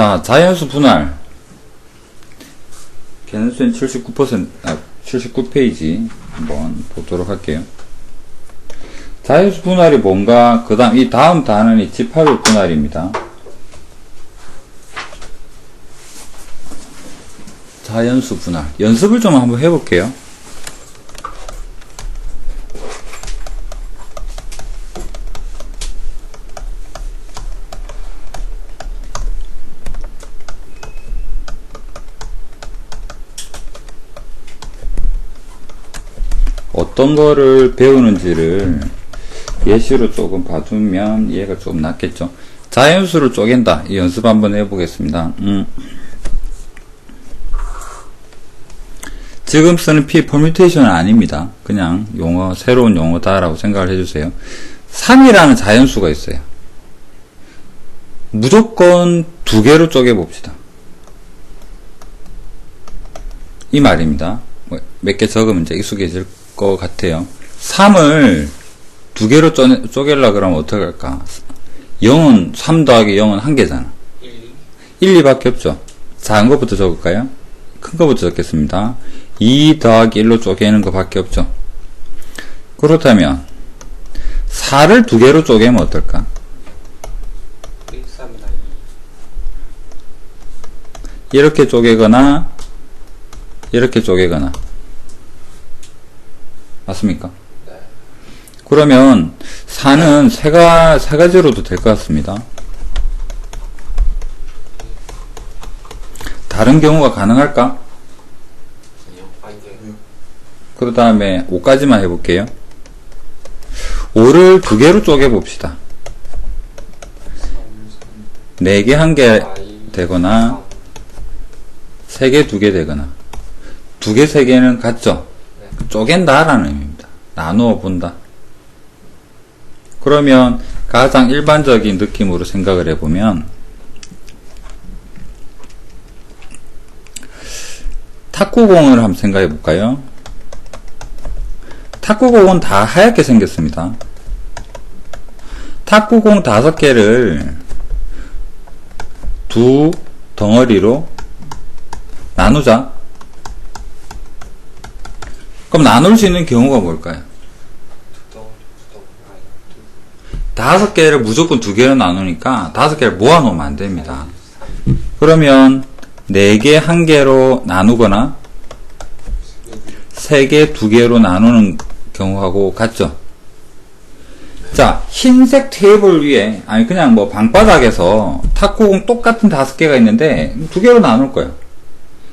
자, 자연수 분할. 개념수는 79페이지 한번 보도록 할게요. 자연수 분할이 뭔가, 그 다음, 이 다음 단원이 집합의 분할입니다. 자연수 분할. 연습을 좀 한번 해볼게요. 어떤 거를 배우는지를 예시로 조금 봐두면 이해가 좀 낫겠죠. 자연수를 쪼갠다. 이 연습 한번 해보겠습니다. 지금 쓰는 P 퍼뮤테이션은 아닙니다. 그냥 용어, 새로운 용어다라고 생각을 해주세요. 3이라는 자연수가 있어요. 무조건 두 개로 쪼개봅시다. 이 말입니다. 몇 개 적으면 이제 익숙해질 것 같아요. 3을 두 개로 쪼개려고 그러면 어떻게 할까? 0은, 3 더하기 0은 한 개잖아. 1, 2밖에 없죠. 작은 것부터 적을까요? 큰 것부터 적겠습니다. 2 더하기 1로 쪼개는 것 밖에 없죠. 그렇다면 4를 두 개로 쪼개면 어떨까? 1, 3이나 2. 이렇게 쪼개거나 이렇게 쪼개거나. 맞습니까? 네. 그러면 4는 세 가지로도 될 것 같습니다. 다른 경우가 가능할까? 아니요. 그 다음에 5까지만 해볼게요. 5를 두 개로 쪼개봅시다. 4개, 1개 되거나 3개, 2개 되거나 2개, 3개는 같죠? 네. 쪼갠다 라는 의미입니다. 나누어 본다. 그러면 가장 일반적인 느낌으로 생각을 해보면 탁구공을 한번 생각해 볼까요? 탁구공은 다 하얗게 생겼습니다. 탁구공 5개를 두 덩어리로 나누자. 그럼 나눌 수 있는 경우가 뭘까요? 5개를 무조건 2개로 나누니까 5개를 모아놓으면 안 됩니다. 그러면 4개 1개로 나누거나 3개 2개로 나누는 경우하고 같죠? 자, 흰색 테이블 위에, 아니 그냥 뭐 방바닥에서 탁구공 똑같은 5개가 있는데 2개로 나눌 거예요.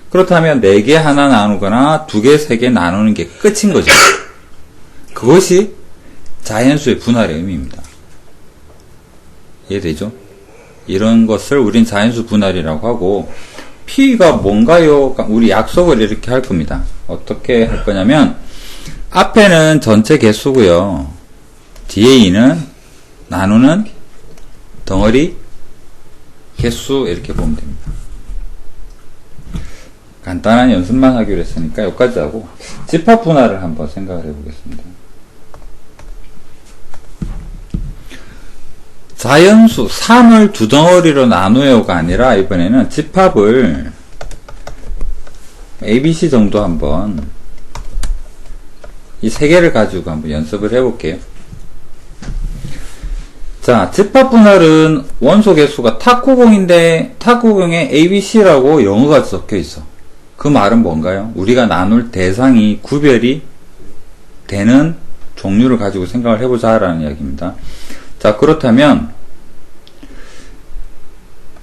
그렇다면 4개 하나 나누거나 2개 3개 나누는 게 끝인 거죠. 그것이 자연수의 분할의 의미입니다. 이해되죠? 이런 것을 우린 자연수 분할이라고 하고, P가 뭔가요? 우리 약속을 이렇게 할 겁니다. 어떻게 할 거냐면 앞에는 전체 개수고요. 뒤에 2는 나누는 덩어리 개수 이렇게 보면 됩니다. 간단한 연습만 하기로 했으니까 여기까지 하고 집합 분할을 한번 생각을 해보겠습니다. 자연수 3을 두 덩어리로 나누어가 아니라 이번에는 집합을 ABC 정도 한번 이 3개를 가지고 한번 연습을 해볼게요. 자, 집합 분할은 원소 개수가 탁구공인데 탁구공에 ABC라고 영어가 적혀 있어. 그 말은 뭔가요? 우리가 나눌 대상이 구별이 되는 종류를 가지고 생각을 해보자 라는 이야기입니다. 자, 그렇다면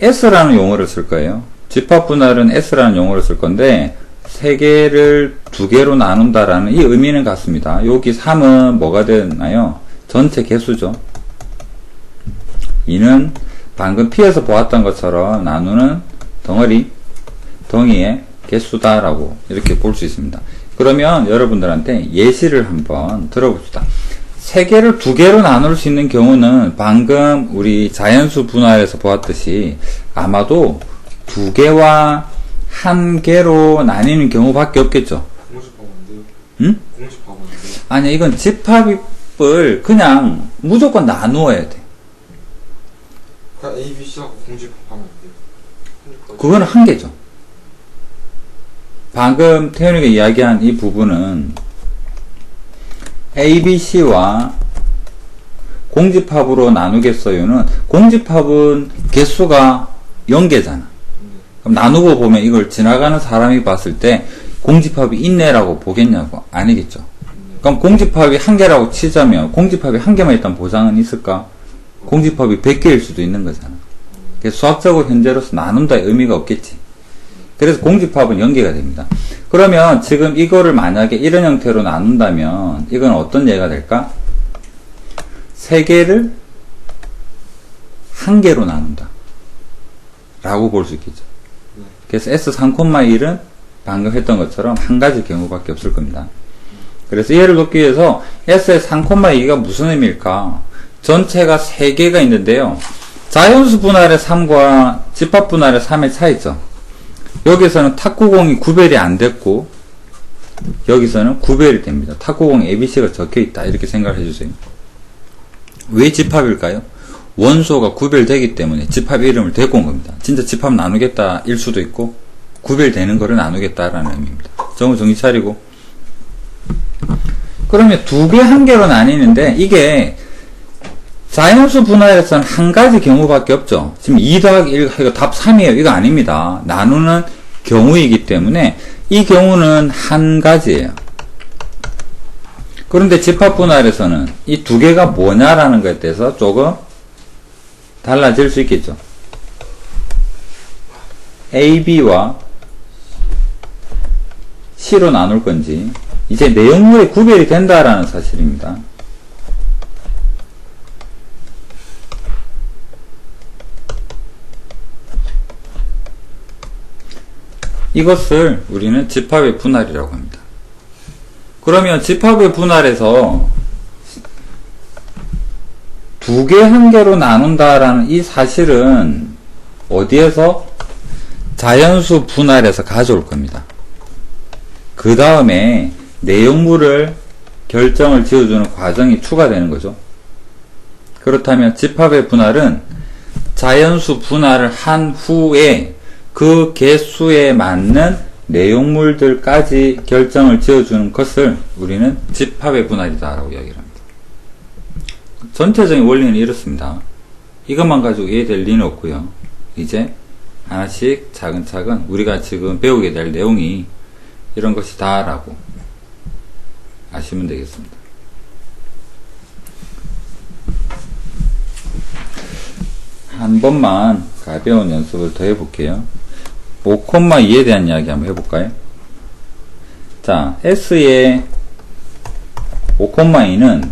S라는 용어를 쓸 거예요. 집합 분할은 S라는 용어를 쓸 건데 3개를 2개로 나눈다라는 이 의미는 같습니다. 여기 3은 뭐가 되나요? 전체 개수죠. 2는 방금 P에서 보았던 것처럼 나누는 덩이의 개수다라고 이렇게 볼 수 있습니다. 그러면 여러분들한테 예시를 한번 들어봅시다. 3개를 2개로 나눌 수 있는 경우는 방금 우리 자연수 분할에서 보았듯이 아마도 2개와 1개로 나뉘는 경우밖에 없겠죠. 공집하면 안 돼요? 응? 공집하면 안 돼요? 아니, 이건 집합을 그냥 무조건 나누어야 돼. 그냥 A, B, C하고 공집하면 안 돼요? 그거는 한계죠. 방금 태현이가 이야기한 이 부분은 ABC와 공집합으로 나누겠어요는 공집합은 개수가 0개잖아. 그럼 나누고 보면 이걸 지나가는 사람이 봤을 때 공집합이 있네라고 보겠냐고? 아니겠죠. 그럼 공집합이 1개라고 치자면 공집합이 1개만 있다면 보장은 있을까? 공집합이 100개일 수도 있는 거잖아. 그래서 수학적으로 현재로서 나눈다의 의미가 없겠지. 그래서 공집합은 0개가 됩니다. 그러면 지금 이거를 만약에 이런 형태로 나눈다면 이건 어떤 예가 될까? 3개를 1개로 나눈다 라고 볼 수 있겠죠. 그래서 S3,1은 방금 했던 것처럼 한 가지 경우밖에 없을 겁니다. 그래서 이해를 돕기 위해서 S의 3,2가 무슨 의미일까? 전체가 3개가 있는데요. 자연수 분할의 3과 집합 분할의 3의 차이죠. 여기서는 탁구공이 구별이 안 됐고 여기서는 구별이 됩니다. 탁구공에 ABC가 적혀있다 이렇게 생각을 해주세요. 왜 집합일까요? 원소가 구별되기 때문에 집합 이름을 대고 온 겁니다. 진짜 집합 나누겠다 일 수도 있고 구별되는 거를 나누겠다라는 의미입니다. 정신 차리고. 그러면 2개 1개로 나뉘는데 이게 자연수 분할에서는 한 가지 경우밖에 없죠. 지금 2 더하기 1, 이거 답 3이에요. 이거 아닙니다. 나누는 경우이기 때문에 이 경우는 한 가지예요. 그런데 집합 분할에서는 이 2개가 뭐냐라는 것에 대해서 조금 달라질 수 있겠죠. A, B와 C로 나눌 건지 이제 내용물이 구별이 된다라는 사실입니다. 이것을 우리는 집합의 분할이라고 합니다. 그러면 집합의 분할에서 2개 1개로 나눈다라는 이 사실은 어디에서? 자연수 분할에서 가져올 겁니다. 그 다음에 내용물을 결정을 지어주는 과정이 추가되는 거죠. 그렇다면 집합의 분할은 자연수 분할을 한 후에 그 개수에 맞는 내용물들까지 결정을 지어주는 것을 우리는 집합의 분할이다 라고 이야기를 합니다. 전체적인 원리는 이렇습니다. 이것만 가지고 이해될 리는 없고요. 이제 하나씩 차근차근 우리가 지금 배우게 될 내용이 이런 것이다 라고 아시면 되겠습니다. 한 번만 가벼운 연습을 더 해볼게요. 5,2에 대한 이야기 한번 해볼까요? 자, S의 5,2는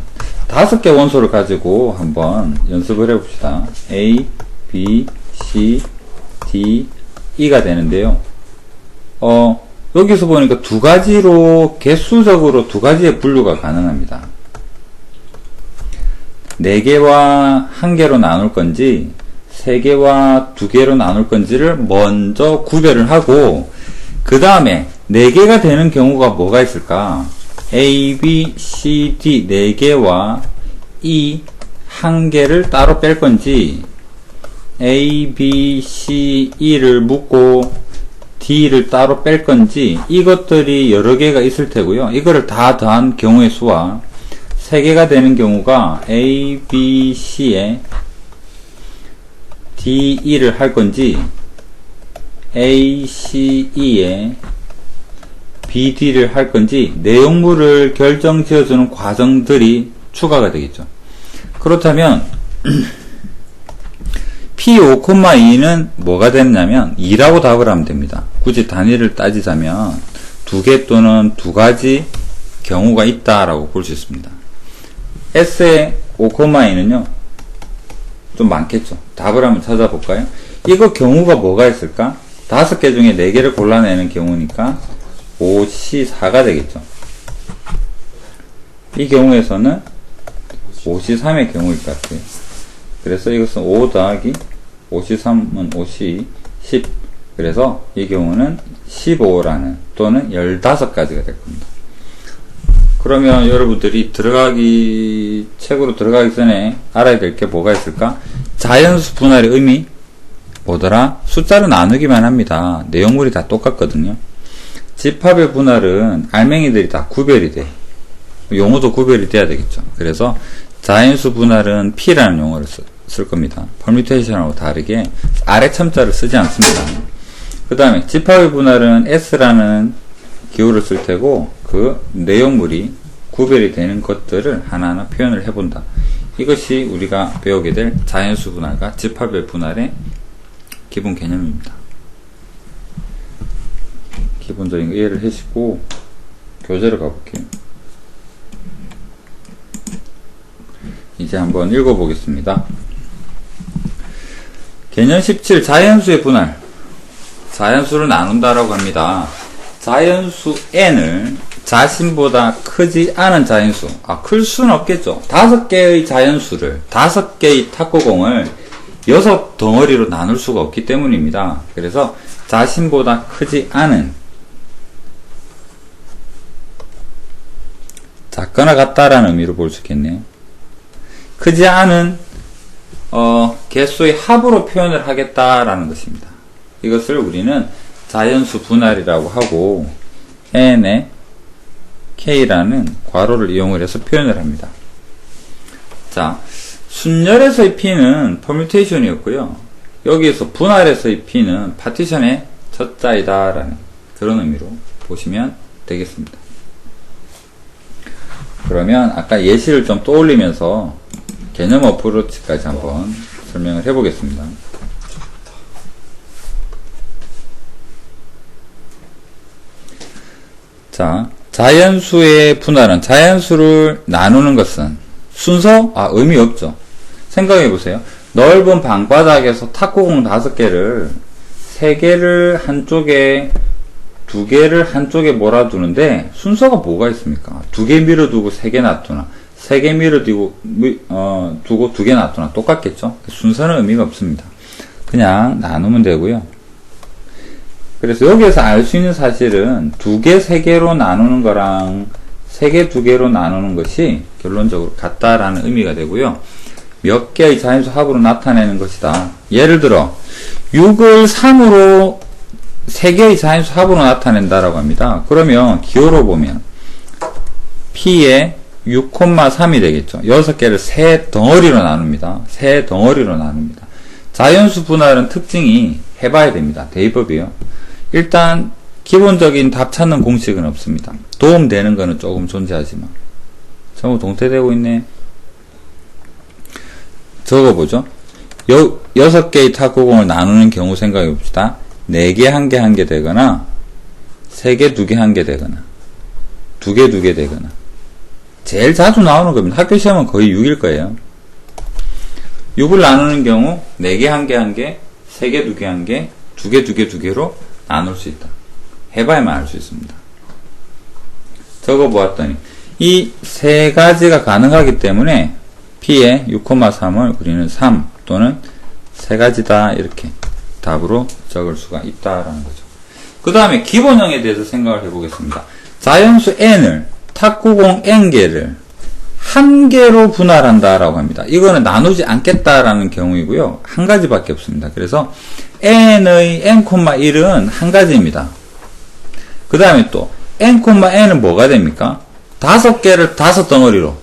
5개 원소를 가지고 한번 연습을 해봅시다. A, B, C, D, E가 되는데요. 여기서 보니까 2가지로 개수적으로 2가지의 분류가 가능합니다. 4개와 1개로 나눌 건지 3개와 2개로 나눌 건지를 먼저 구별을 하고 그 다음에 4개가 되는 경우가 뭐가 있을까? A, B, C, D 4개와 E 1개를 따로 뺄 건지 A, B, C, E를 묶고 D를 따로 뺄 건지 이것들이 여러 개가 있을 테고요. 이거를 다 더한 경우의 수와 3개가 되는 경우가 A, B, C에 D, E를 할 건지 A, C, E에 B, D를 할 건지 내용물을 결정 지어주는 과정들이 추가가 되겠죠. 그렇다면 P5,2는 뭐가 되느냐면 2라고 답을 하면 됩니다. 굳이 단위를 따지자면 2개 또는 2가지 경우가 있다라고 볼 수 있습니다. S의 5,2는요 좀 많겠죠. 답을 한번 찾아볼까요? 이거 경우가 뭐가 있을까? 5개 중에 4개를 골라내는 경우니까 5C4가 되겠죠. 이 경우에서는 5C3의 경우일 것 같아요. 그래서 이것은 5 더하기 5C3은 5C 10. 그래서 이 경우는 15라는 또는 15가지가 될 겁니다. 그러면 여러분들이 책으로 들어가기 전에 알아야 될 게 뭐가 있을까? 자연수 분할의 의미, 뭐더라? 숫자로 나누기만 합니다. 내용물이 다 똑같거든요. 집합의 분할은 알맹이들이 다 구별이 돼. 용어도 구별이 돼야 되겠죠. 그래서 자연수 분할은 P라는 용어를 쓸 겁니다. 퍼뮤테이션하고 다르게 아래 첨자를 쓰지 않습니다. 그 다음에 집합의 분할은 S라는 기호를 쓸 테고 그 내용물이 구별이 되는 것들을 하나하나 표현을 해본다. 이것이 우리가 배우게 될 자연수 분할과 집합의 분할의 기본 개념입니다. 기본적인 거 이해를 하시고 교재로 가볼게요. 이제 한번 읽어보겠습니다. 개념 17 자연수의 분할. 자연수를 나눈다라고 합니다. 자연수 n을 자신보다 크지 않은 자연수, 클 수는 없겠죠. 5개의 자연수를, 5개의 탁구공을 6덩어리로 나눌 수가 없기 때문입니다. 그래서 자신보다 크지 않은, 작거나 같다라는 의미로 볼 수 있겠네요. 크지 않은 개수의 합으로 표현을 하겠다라는 것입니다. 이것을 우리는 자연수 분할이라고 하고 n에 k라는 괄호를 이용을 해서 표현을 합니다. 자, 순열에서의 p는 퍼뮤테이션이었고요. 여기에서 분할에서의 p는 파티션의 첫 자이다라는 그런 의미로 보시면 되겠습니다. 그러면 아까 예시를 좀 떠올리면서 개념 어프로치까지 한번 설명을 해보겠습니다. 자, 자연수의 분할은 자연수를 나누는 것은 순서? 의미 없죠. 생각해 보세요. 넓은 방바닥에서 탁구공 5개를 3개를 한쪽에 2개를 한쪽에 몰아두는데 순서가 뭐가 있습니까? 2개 밀어두고 3개 놔두나 3개 밀어두고 두고 2개 놔두나 똑같겠죠? 순서는 의미가 없습니다. 그냥 나누면 되고요. 그래서 여기에서 알 수 있는 사실은 2개, 3개로 나누는 거랑 3개, 2개로 나누는 것이 결론적으로 같다라는 의미가 되고요. 몇 개의 자연수 합으로 나타내는 것이다. 예를 들어 6을 3으로 3개의 자연수 합으로 나타낸다라고 합니다. 그러면 기호로 보면 P에 6,3이 되겠죠. 6개를 3덩어리로 나눕니다. 3덩어리로 나눕니다. 자연수 분할은 특징이 해봐야 됩니다. 대입법이요. 일단 기본적인 답 찾는 공식은 없습니다. 도움되는 거는 조금 존재하지만 전부 동태되고 있네. 적어보죠. 6개의 탁구공을 나누는 경우 생각해 봅시다. 4개 1개 1개 되거나 3개 2개 1개 되거나 2개 2개 되거나 제일 자주 나오는 겁니다. 학교 시험은 거의 6일 거예요. 6을 나누는 경우 4개 1개 1개 3개 2개 1개 2개 2개 2개로 나눌 수 있다. 해봐야만 알 수 있습니다. 적어보았더니 이 세 가지가 가능하기 때문에 P의 6,3을 우리는 3 또는 세 가지다 이렇게 답으로 적을 수가 있다라는 거죠. 그 다음에 기본형에 대해서 생각을 해보겠습니다. 자연수 n을 탁구공 n개를 한 개로 분할한다라고 합니다. 이거는 나누지 않겠다라는 경우이고요. 한 가지밖에 없습니다. 그래서 n의 n,1은 한 가지입니다. 그 다음에 또 n,n은 뭐가 됩니까? 5개를 5덩어리로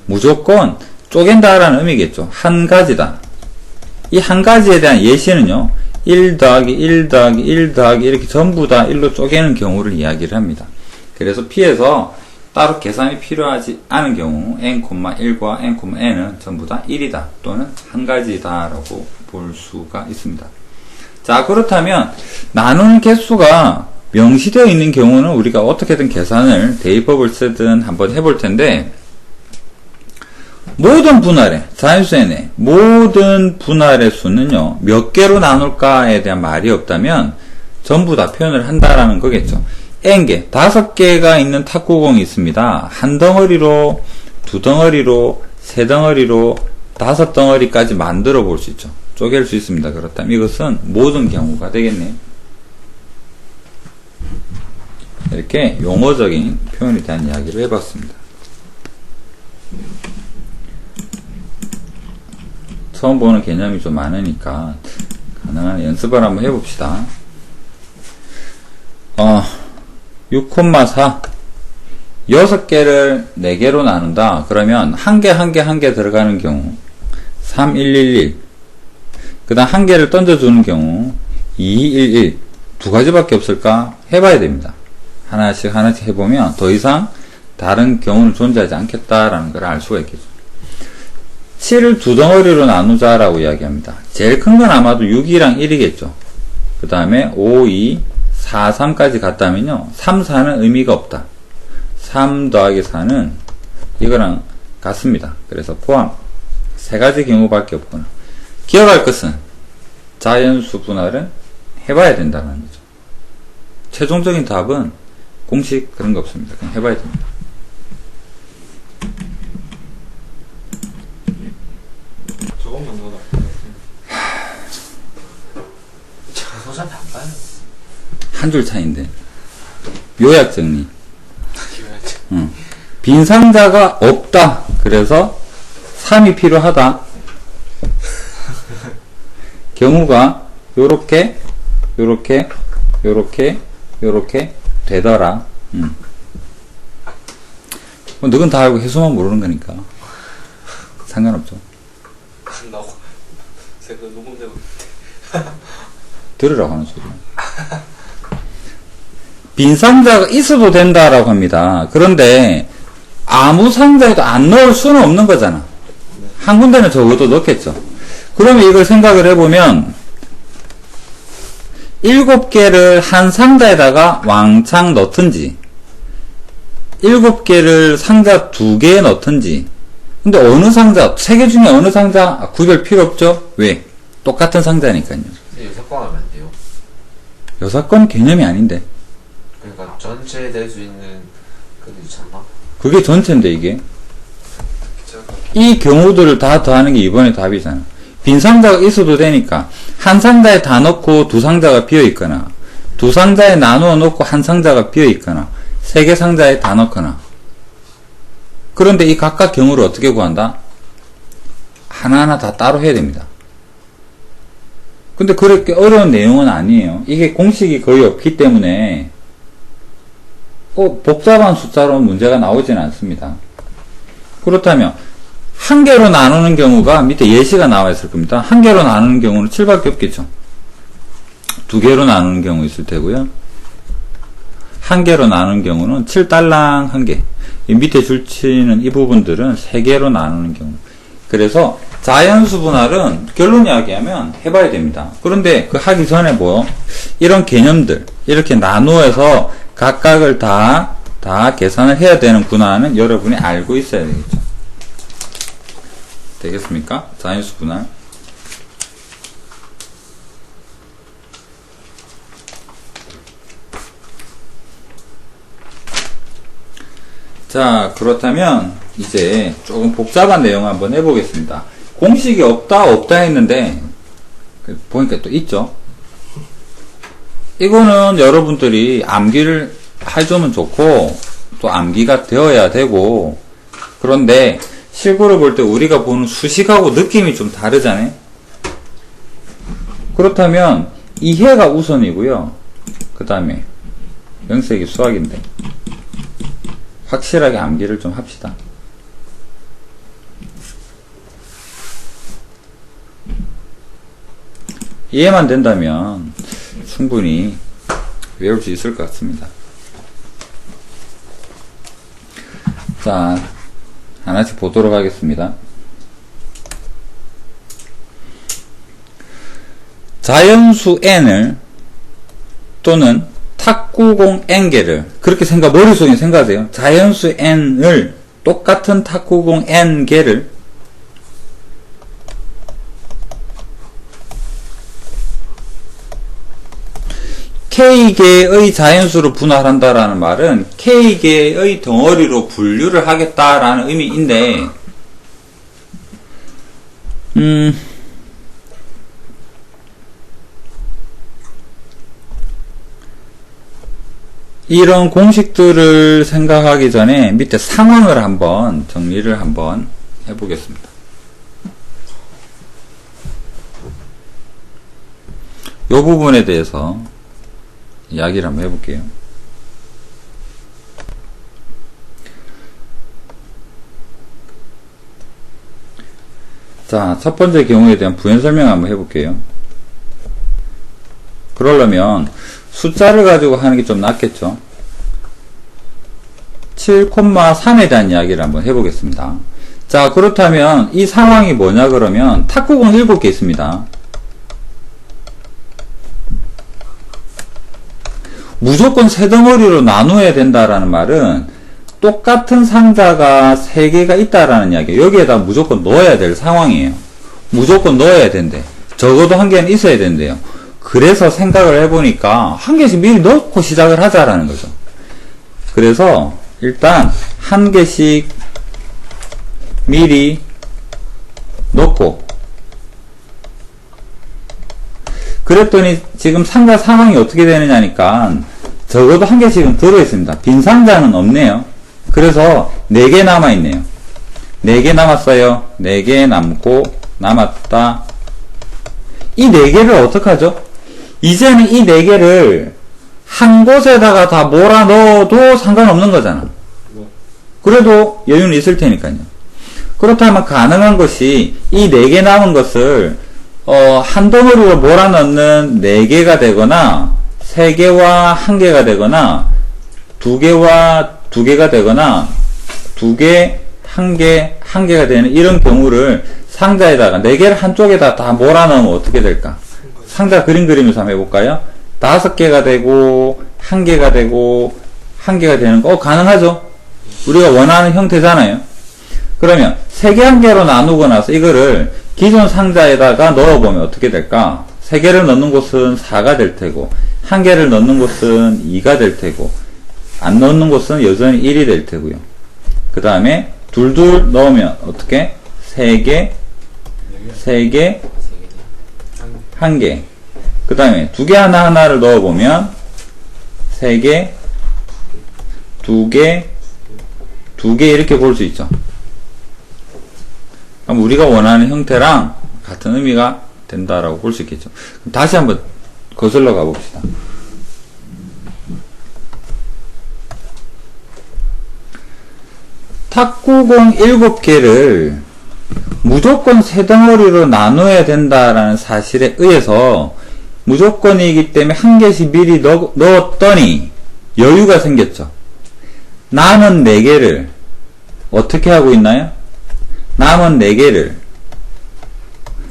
무조건 쪼갠다라는 의미겠죠. 한 가지다. 이 한 가지에 대한 예시는요. 1 더하기 1 더하기 1 더하기 이렇게 전부 다 1로 쪼개는 경우를 이야기를 합니다. 그래서 P에서 따로 계산이 필요하지 않은 경우 n,1과 n,n은 전부 다 1이다 또는 한 가지다 라고 볼 수가 있습니다. 자, 그렇다면 나누는 개수가 명시되어 있는 경우는 우리가 어떻게든 계산을 대입법을 쓰든 한번 해볼 텐데 모든 분할의 자연수 n의 모든 분할의 수는요 몇 개로 나눌까에 대한 말이 없다면 전부 다 표현을 한다라는 거겠죠. n개 5개가 있는 탁구공이 있습니다. 한 덩어리로 2덩어리로 3덩어리로 5덩어리까지 만들어 볼 수 있죠. 쪼갤 수 있습니다. 그렇다면 이것은 모든 경우가 되겠네요. 이렇게 용어적인 표현에 대한 이야기를 해봤습니다. 처음 보는 개념이 좀 많으니까 가능한 연습을 한번 해봅시다. 6,4 6개를 4개로 나눈다. 그러면 한 개 들어가는 경우 3111. 그 다음 한 개를 던져주는 경우 2211. 두 가지밖에 없을까? 해봐야 됩니다. 하나씩 해보면 더 이상 다른 경우는 존재하지 않겠다라는 걸 알 수가 있겠죠. 7을 두 덩어리로 나누자라고 이야기합니다. 제일 큰 건 아마도 6이랑 1이겠죠. 그 다음에 5, 2, 4, 3까지 갔다면요. 3, 4는 의미가 없다. 3 더하기 4는 이거랑 같습니다. 그래서 포함. 세 가지 경우밖에 없구나. 기억할 것은 자연수 분할은 해봐야 된다는 거죠. 최종적인 답은 공식 그런 거 없습니다. 그냥 해봐야 됩니다. 조금만 더 소장 바빠요. 한 줄 차이인데. 요약 정리. 빈 상자가 없다. 그래서 3이 필요하다. 경우가 요렇게 되더라. 뭐 너건 다 알고 해수만 모르는 거니까 상관없죠. 나고 제가 녹음되고 들으라고 하는 소리야. 빈 상자가 있어도 된다라고 합니다. 그런데 아무 상자에도 안 넣을 수는 없는 거잖아. 한 군데는 적어도 넣겠죠. 그러면 이걸 생각을 해보면 7개를 한 상자에다가 왕창 넣든지 7개를 상자 2개에 넣든지. 근데 어느 상자, 3개 중에 어느 상자 구별 필요 없죠? 왜? 똑같은 상자니까요. 여섯 하면 안 돼요. 6건 개념이 아닌데. 그러니까 전체 될 수 있는 그게 있잖아. 그게 전체인데 이게. 이 경우들을 다 더하는 게 이번에 답이잖아. 빈 상자가 있어도 되니까 한 상자에 다 넣고 두 상자가 비어 있거나 두 상자에 나누어 놓고 한 상자가 비어 있거나 3개 상자에 다 넣거나. 그런데 이 각각 경우를 어떻게 구한다? 하나하나 다 따로 해야 됩니다. 근데 그렇게 어려운 내용은 아니에요. 이게 공식이 거의 없기 때문에 복잡한 숫자로 문제가 나오지는 않습니다. 그렇다면 한 개로 나누는 경우가 밑에 예시가 나와 있을 겁니다. 한 개로 나누는 경우는 7밖에 없겠죠. 두 개로 나누는 경우 있을 테고요. 한 개로 나누는 경우는 7달랑 한 개. 이 밑에 줄치는 이 부분들은 3개로 나누는 경우. 그래서 자연수 분할은 결론 이야기하면 해봐야 됩니다. 그런데 그 하기 전에 이런 개념들 이렇게 나누어서 각각을 다 계산을 해야 되는구나는 여러분이 알고 있어야 되겠죠. 되겠습니까? 자연수 분할. 자, 그렇다면 이제 조금 복잡한 내용 한번 해보겠습니다. 공식이 없다 했는데 보니까 또 있죠. 이거는 여러분들이 암기를 해주면 좋고 또 암기가 되어야 되고, 그런데 실구를 볼 때 우리가 보는 수식하고 느낌이 좀 다르잖아요. 그렇다면 이해가 우선이고요. 그 다음에 영색이 수학인데 확실하게 암기를 좀 합시다. 이해만 된다면 충분히 외울 수 있을 것 같습니다. 자, 하나씩 보도록 하겠습니다. 자연수 n을 또는 탁구공 n개를 그렇게 머릿속에 생각하세요. 자연수 n을 똑같은 탁구공 n개를 K개의 자연수로 분할한다라는 말은 K개의 덩어리로 분류를 하겠다라는 의미인데, 이런 공식들을 생각하기 전에 밑에 상황을 한번 정리를 한번 해보겠습니다. 요 부분에 대해서 이야기를 한번 해볼게요. 자, 첫 번째 경우에 대한 부연 설명 한번 해볼게요. 그러려면 숫자를 가지고 하는 게 좀 낫겠죠. 7,3에 대한 이야기를 한번 해보겠습니다. 자, 그렇다면 이 상황이 뭐냐 그러면 탁구공 7개 있습니다. 무조건 세 덩어리로 나누어야 된다라는 말은 똑같은 상자가 3개가 있다라는 이야기예요. 여기에다 무조건 넣어야 될 상황이에요. 무조건 넣어야 된대. 적어도 한 개는 있어야 된대요. 그래서 생각을 해보니까 한 개씩 미리 넣고 시작을 하자라는 거죠. 그래서 일단 한 개씩 미리 넣고, 그랬더니 지금 상자 상황이 어떻게 되느냐니까 적어도 한 개씩은 들어있습니다. 빈 상자는 없네요. 그래서 4개 남아있네요. 4개 남았어요. 4개 남고 남았다. 이 4개를 어떡하죠? 이제는 이 4개를 한 곳에다가 다 몰아 넣어도 상관없는 거잖아. 그래도 여유는 있을 테니까요. 그렇다면 가능한 것이 이 4개 남은 것을 한 덩어리로 몰아넣는 4개가 되거나 3개와 1개가 되거나 2개와 2개가 되거나 2개, 1개, 1개가 되는 이런 경우를 상자에다가 4개를 한쪽에다 다 몰아넣으면 어떻게 될까? 상자 그림 그리면서 한번 해볼까요? 5개가 되고 1개가 되고 1개가 되는 거 가능하죠? 우리가 원하는 형태잖아요. 그러면 3개 1개로 나누고 나서 이거를 기존 상자에다가 넣어보면 어떻게 될까? 3개를 넣는 곳은 4가 될 테고 1개를 넣는 곳은 2가 될 테고 안 넣는 곳은 여전히 1이 될 테고요. 그 다음에 둘둘 넣으면 어떻게? 3개 3개 1개. 그 다음에 2개 하나하나를 넣어보면 3개 2개 2개 이렇게 볼 수 있죠. 그럼 우리가 원하는 형태랑 같은 의미가 된다라고 볼 수 있겠죠. 그럼 다시 한번 거슬러 가봅시다. 탁구공 7개를 무조건 세 덩어리로 나눠야 된다라는 사실에 의해서 무조건이기 때문에 한 개씩 미리 넣었더니 여유가 생겼죠. 남은 4개를 어떻게 하고 있나요? 남은 4개를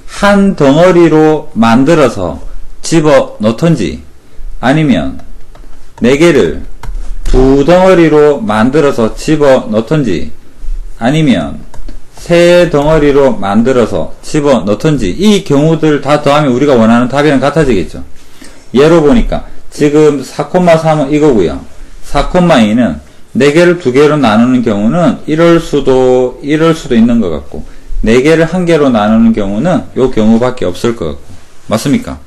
한 덩어리로 만들어서 집어 넣던지 아니면 4개를 2덩어리로 만들어서 집어 넣던지 아니면 3덩어리로 만들어서 집어 넣던지 이 경우들 다 더하면 우리가 원하는 답이랑 같아지겠죠. 예로 보니까 지금 4,3은 이거고요. 4,2는 4개를 2개로 나누는 경우는 이럴 수도 있는 것 같고 4개를 1개로 나누는 경우는 요 경우밖에 없을 것 같고 맞습니까?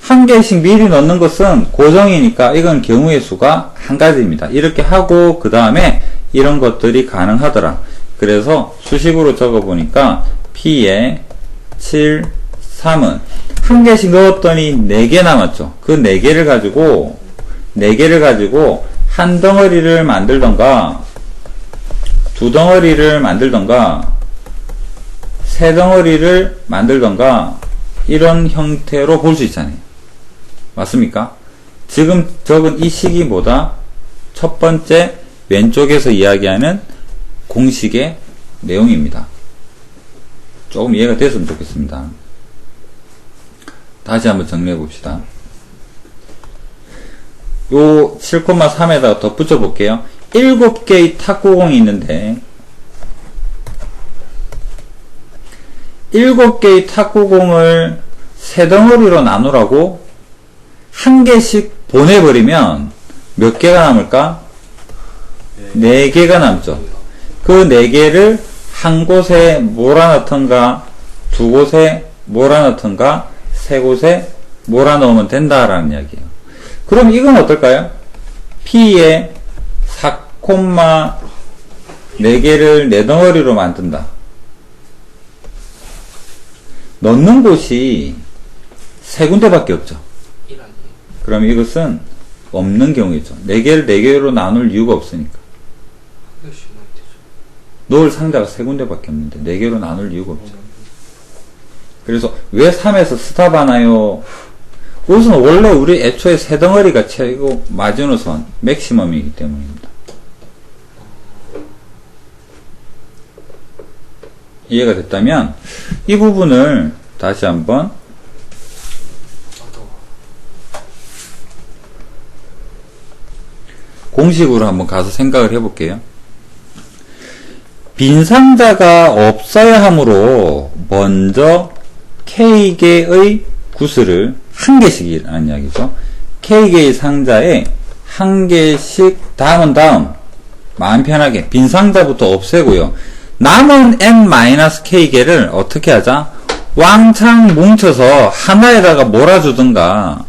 한 개씩 미리 넣는 것은 고정이니까 이건 경우의 수가 한 가지입니다. 이렇게 하고 그 다음에 이런 것들이 가능하더라. 그래서 수식으로 적어보니까 P에 7, 3은 한 개씩 넣었더니 4개 남았죠. 그 4개를 가지고 한 덩어리를 만들던가 2덩어리를 만들던가 3덩어리를 만들던가 이런 형태로 볼 수 있잖아요. 맞습니까? 지금 적은 이 식이 뭐다? 첫 번째 왼쪽에서 이야기하는 공식의 내용입니다. 조금 이해가 됐으면 좋겠습니다. 다시 한번 정리해 봅시다. 요 7,3에다가 덧붙여 볼게요. 7개의 탁구공이 있는데 7개의 탁구공을 세 덩어리로 나누라고 한 개씩 보내버리면 몇 개가 남을까? 4개가 남죠. 그 4개를 한 곳에 몰아넣던가 2곳에 몰아넣던가 3곳에 몰아넣으면 된다라는 이야기예요. 그럼 이건 어떨까요? P에 4,4개를 4덩어리로 만든다. 넣는 곳이 3군데밖에 없죠. 그러면 이것은 없는 경우겠죠. 4개를 4개로 나눌 이유가 없으니까. 한 개씩만 되죠. 넣을 상자가 3군데밖에 없는데 4개로 나눌 이유가 없죠. 그래서 왜 3에서 스탑하나요? 그것은 원래 우리 애초에 세 덩어리가 최고 마지노선 맥시멈이기 때문입니다. 이해가 됐다면 이 부분을 다시 한번 공식으로 한번 가서 생각을 해볼게요. 빈 상자가 없어야 하므로 먼저 K개의 구슬을 한 개씩이라는 이야기죠. K개의 상자에 한 개씩 다음 마음 편하게 빈 상자부터 없애고요. 남은 n-K개를 어떻게 하자? 왕창 뭉쳐서 하나에다가 몰아주든가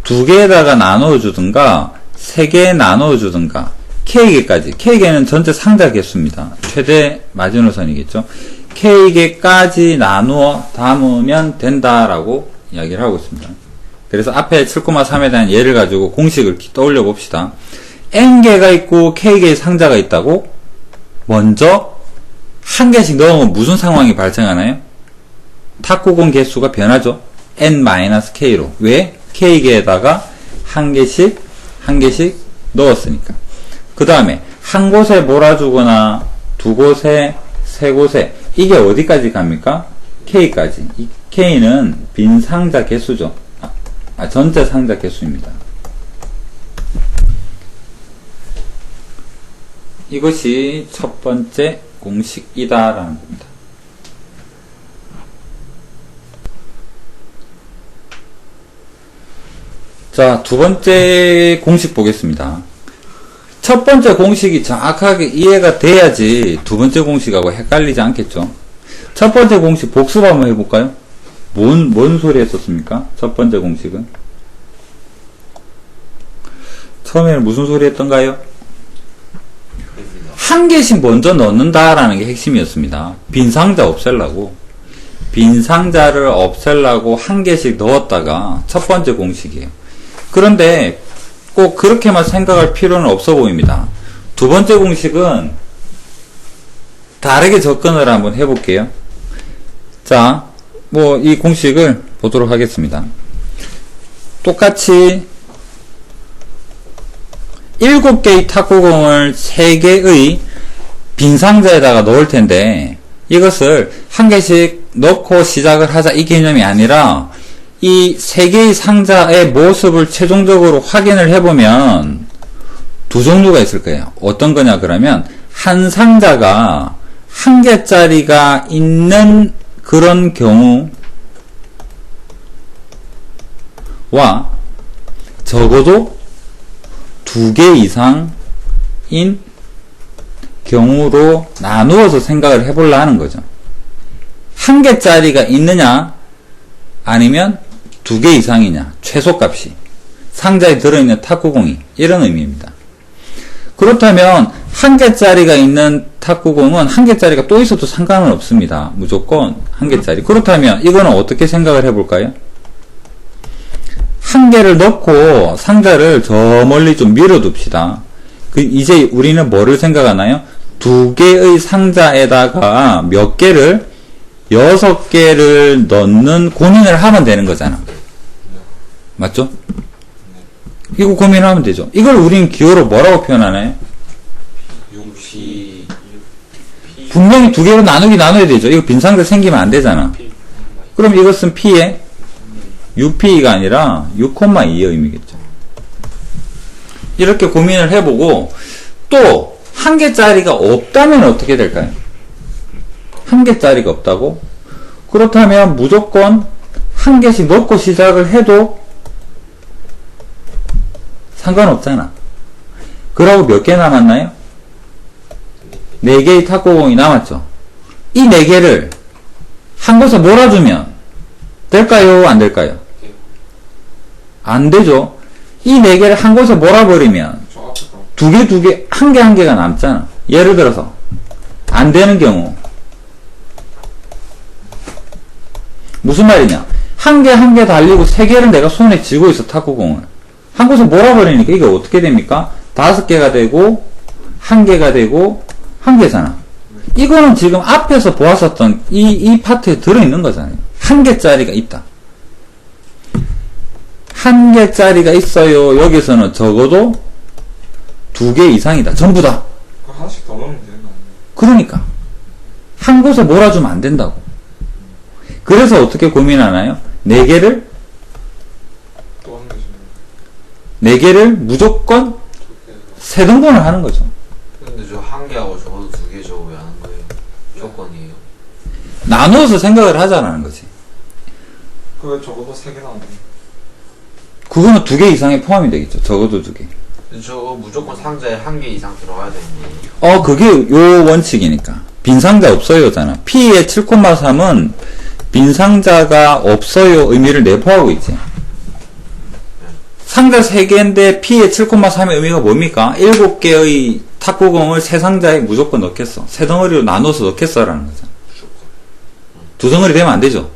2개에다가 나누어주든가 3개에 나누어주든가 K개까지. K개는 전체 상자 개수입니다. 최대 마지노선이겠죠. K개까지 나누어 담으면 된다라고 이야기를 하고 있습니다. 그래서 앞에 7,3에 대한 예를 가지고 공식을 떠올려 봅시다. N개가 있고 K개의 상자가 있다고 먼저 한 개씩 넣으면 무슨 상황이 발생하나요? 탁구공 개수가 변하죠. n-K로. 왜? K개에다가 한 개씩 넣었으니까. 그 다음에 한 곳에 몰아주거나 2곳에 3곳에 이게 어디까지 갑니까? K까지. 이 K는 빈 상자 개수죠. 전체 상자 개수입니다. 이것이 첫 번째 공식이다라는 겁니다. 자, 두 번째 공식 보겠습니다. 첫 번째 공식이 정확하게 이해가 돼야지 두 번째 공식하고 헷갈리지 않겠죠. 첫 번째 공식 복습 한번 해볼까요? 뭔 소리 했었습니까? 첫 번째 공식은? 처음에는 무슨 소리 했던가요? 한 개씩 먼저 넣는다라는 게 핵심이었습니다. 빈 상자 없애려고. 빈 상자를 없애려고 한 개씩 넣었다가 첫 번째 공식이에요. 그런데 꼭 그렇게만 생각할 필요는 없어 보입니다. 두 번째 공식은 다르게 접근을 한번 해볼게요. 자, 이 공식을 보도록 하겠습니다. 똑같이 7개의 탁구공을 3개의 빈 상자에다가 넣을 텐데 이것을 한 개씩 넣고 시작을 하자 이 개념이 아니라 이 3개의 상자의 모습을 최종적으로 확인을 해보면 두 종류가 있을 거예요. 어떤 거냐 그러면 한 상자가 한 개짜리가 있는 그런 경우와 적어도 2개 이상인 경우로 나누어서 생각을 해보려 하는 거죠. 한 개짜리가 있느냐 아니면 2개 이상이냐 최소값이 상자에 들어있는 탁구공이 이런 의미입니다. 그렇다면 한 개짜리가 있는 탁구공은 한 개짜리가 또 있어도 상관은 없습니다. 무조건 한 개짜리. 그렇다면 이거는 어떻게 생각을 해볼까요? 한 개를 넣고 상자를 저 멀리 좀 밀어둡시다. 이제 우리는 뭐를 생각하나요? 2개의 상자에다가 몇 개를 6개를 넣는 고민을 하면 되는 거잖아. 맞죠? 이거 고민하면 되죠. 이걸 우린 기호로 뭐라고 표현하나요? 분명히 2개로 나눠야 되죠. 이거 빈 상자 생기면 안 되잖아. 그럼 이것은 P에 UP가 아니라 6,2의 의미겠죠. 이렇게 고민을 해보고 또 한 개짜리가 없다면 어떻게 될까요? 한 개짜리가 없다고? 그렇다면 무조건 한 개씩 넣고 시작을 해도 상관없잖아. 그러고 몇 개 남았나요? 4개의 탁구공이 남았죠. 이 4개를 한 곳에 몰아주면 될까요? 안 될까요? 안 되죠. 이 4개를 한 곳에 몰아버리면 2개, 한 개가 남잖아. 예를 들어서 안 되는 경우 무슨 말이냐? 한 개 달리고 3개를 내가 손에 쥐고 있어 탁구공을. 한 곳에 몰아버리니까 이게 어떻게 됩니까? 5개가 되고 1개가 되고 1개잖아. 이거는 지금 앞에서 보았었던 이 파트에 들어있는 거잖아요. 1개짜리가 있다. 1개짜리가 있어요. 여기서는 적어도 2개 이상이다. 전부 다. 그럼 하나씩 더 넣으면 되는 거 아니에요? 그러니까 한 곳에 몰아주면 안 된다고. 그래서 어떻게 고민하나요? 4개를 또 한 개씩 4개를 무조건 좋게 3등분을 하는 거죠. 근데 저 1개하고 적어도 2개 적어야 하는 거예요. 조건이에요. 나누어서 생각을 하자라는 거지. 그게 적어도 3개 나오네. 그거는 2개 이상에 포함이 되겠죠. 적어도 2개. 근데 저거 무조건 상자에 1개 이상 들어가야 되는 거예요. 그게 요 원칙이니까. 빈 상자 없어요잖아. P의 7,3은 빈 상자가 없어요 의미를 내포하고 있지. 상자 3개인데 P의 7,3의 의미가 뭡니까? 7개의 탁구공을 3상자에 무조건 넣겠어. 3덩어리로 나눠서 넣겠어라는 거죠. 2덩어리 되면 안 되죠.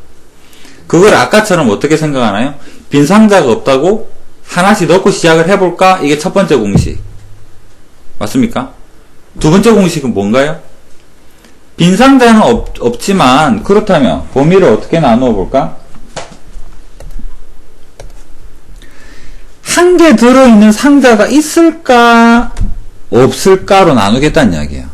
그걸 아까처럼 어떻게 생각하나요? 빈 상자가 없다고 하나씩 넣고 시작을 해볼까? 이게 첫 번째 공식. 맞습니까? 두 번째 공식은 뭔가요? 빈 상자는 없지만 그렇다면 범위를 어떻게 나누어 볼까? 한 개 들어있는 상자가 있을까 없을까로 나누겠다는 이야기예요.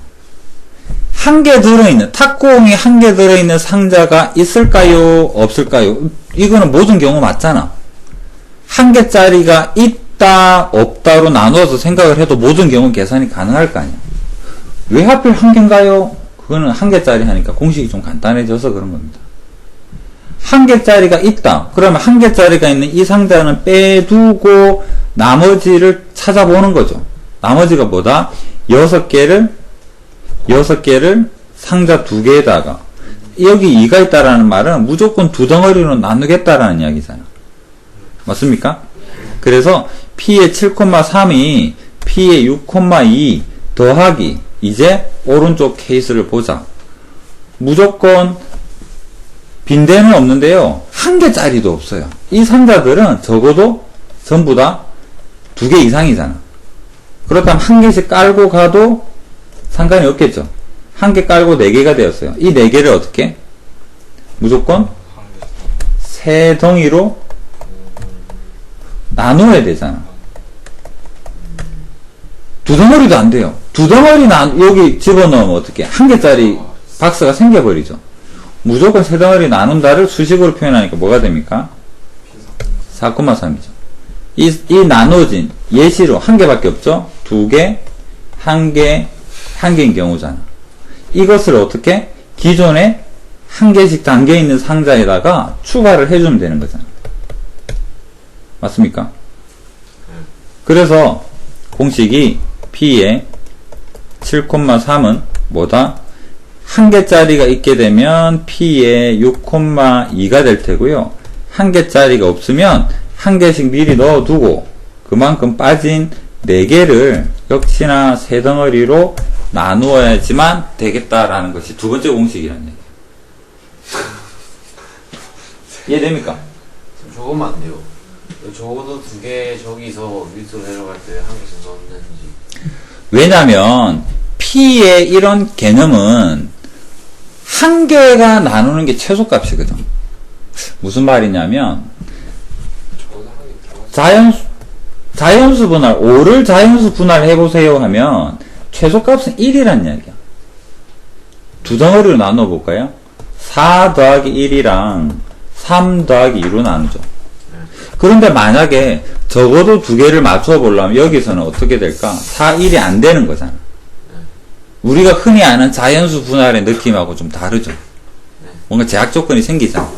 한 개 들어있는 탁구공이 1개 들어있는 상자가 있을까요 없을까요? 이거는 모든 경우 맞잖아. 1개짜리가 있다 없다로 나누어서 생각을 해도 모든 경우 계산이 가능할 거 아니야. 왜 하필 1개인가요? 그거는 1개짜리 하니까 공식이 좀 간단해져서 그런 겁니다. 1개짜리가 있다. 그러면 1개짜리가 있는 이 상자는 빼두고 나머지를 찾아보는 거죠. 나머지가 뭐다? 6개를 상자 2개에다가 여기 2가 있다라는 말은 무조건 2덩어리로 나누겠다라는 이야기잖아. 맞습니까? 그래서 P의 7,3이 P의 6,2 더하기 이제 오른쪽 케이스를 보자. 무조건 빈대는 없는데요. 1개짜리도 없어요. 이 상자들은 적어도 전부 다 2개 이상이잖아. 그렇다면 1개씩 깔고 가도 상관이 없겠죠. 1개 깔고 4개가 되었어요. 이 4개를 어떻게? 무조건 3덩이로 나누어야 되잖아. 2덩어리도 안 돼요. 2덩어리 여기 집어넣으면 어떻게? 1개짜리 박스가 생겨버리죠. 무조건 3덩어리 나눈다를 수식으로 표현하니까 뭐가 됩니까? 4,3이죠. 이 나눠진 예시로 1개밖에 없죠? 2개, 1개, 1개인 경우잖아. 이것을 어떻게? 기존에 1개씩 담겨있는 상자에다가 추가를 해주면 되는 거잖아. 맞습니까? 그래서 공식이 P의 7,3은 뭐다? 1개짜리가 있게 되면 P의 6,2가 될 테고요. 1개짜리가 없으면 1개씩 미리 넣어두고 그만큼 빠진 4개를 역시나 3덩어리로 나누어야지만 되겠다라는 것이 두 번째 공식이라는 얘기예요. 이해됩니까? 적으면 안 돼요. 적어도 2개 저기서 밑으로 내려갈 때 1개씩 넣었는지. 왜냐면 P의 이런 개념은 1개가 나누는 게 최소값이거든. 무슨 말이냐면 적어도 1개 들어가지. 자연수 분할 5를 자연수 분할해보세요 하면 최소값은 1이란 이야기야. 2덩어리로 나눠 볼까요? 4 더하기 1이랑 3 더하기 2로 나누죠. 그런데 만약에 적어도 2개를 맞춰 보려면 여기서는 어떻게 될까? 4, 1이 안 되는 거잖아. 우리가 흔히 아는 자연수 분할의 느낌하고 좀 다르죠. 뭔가 제약 조건이 생기잖아.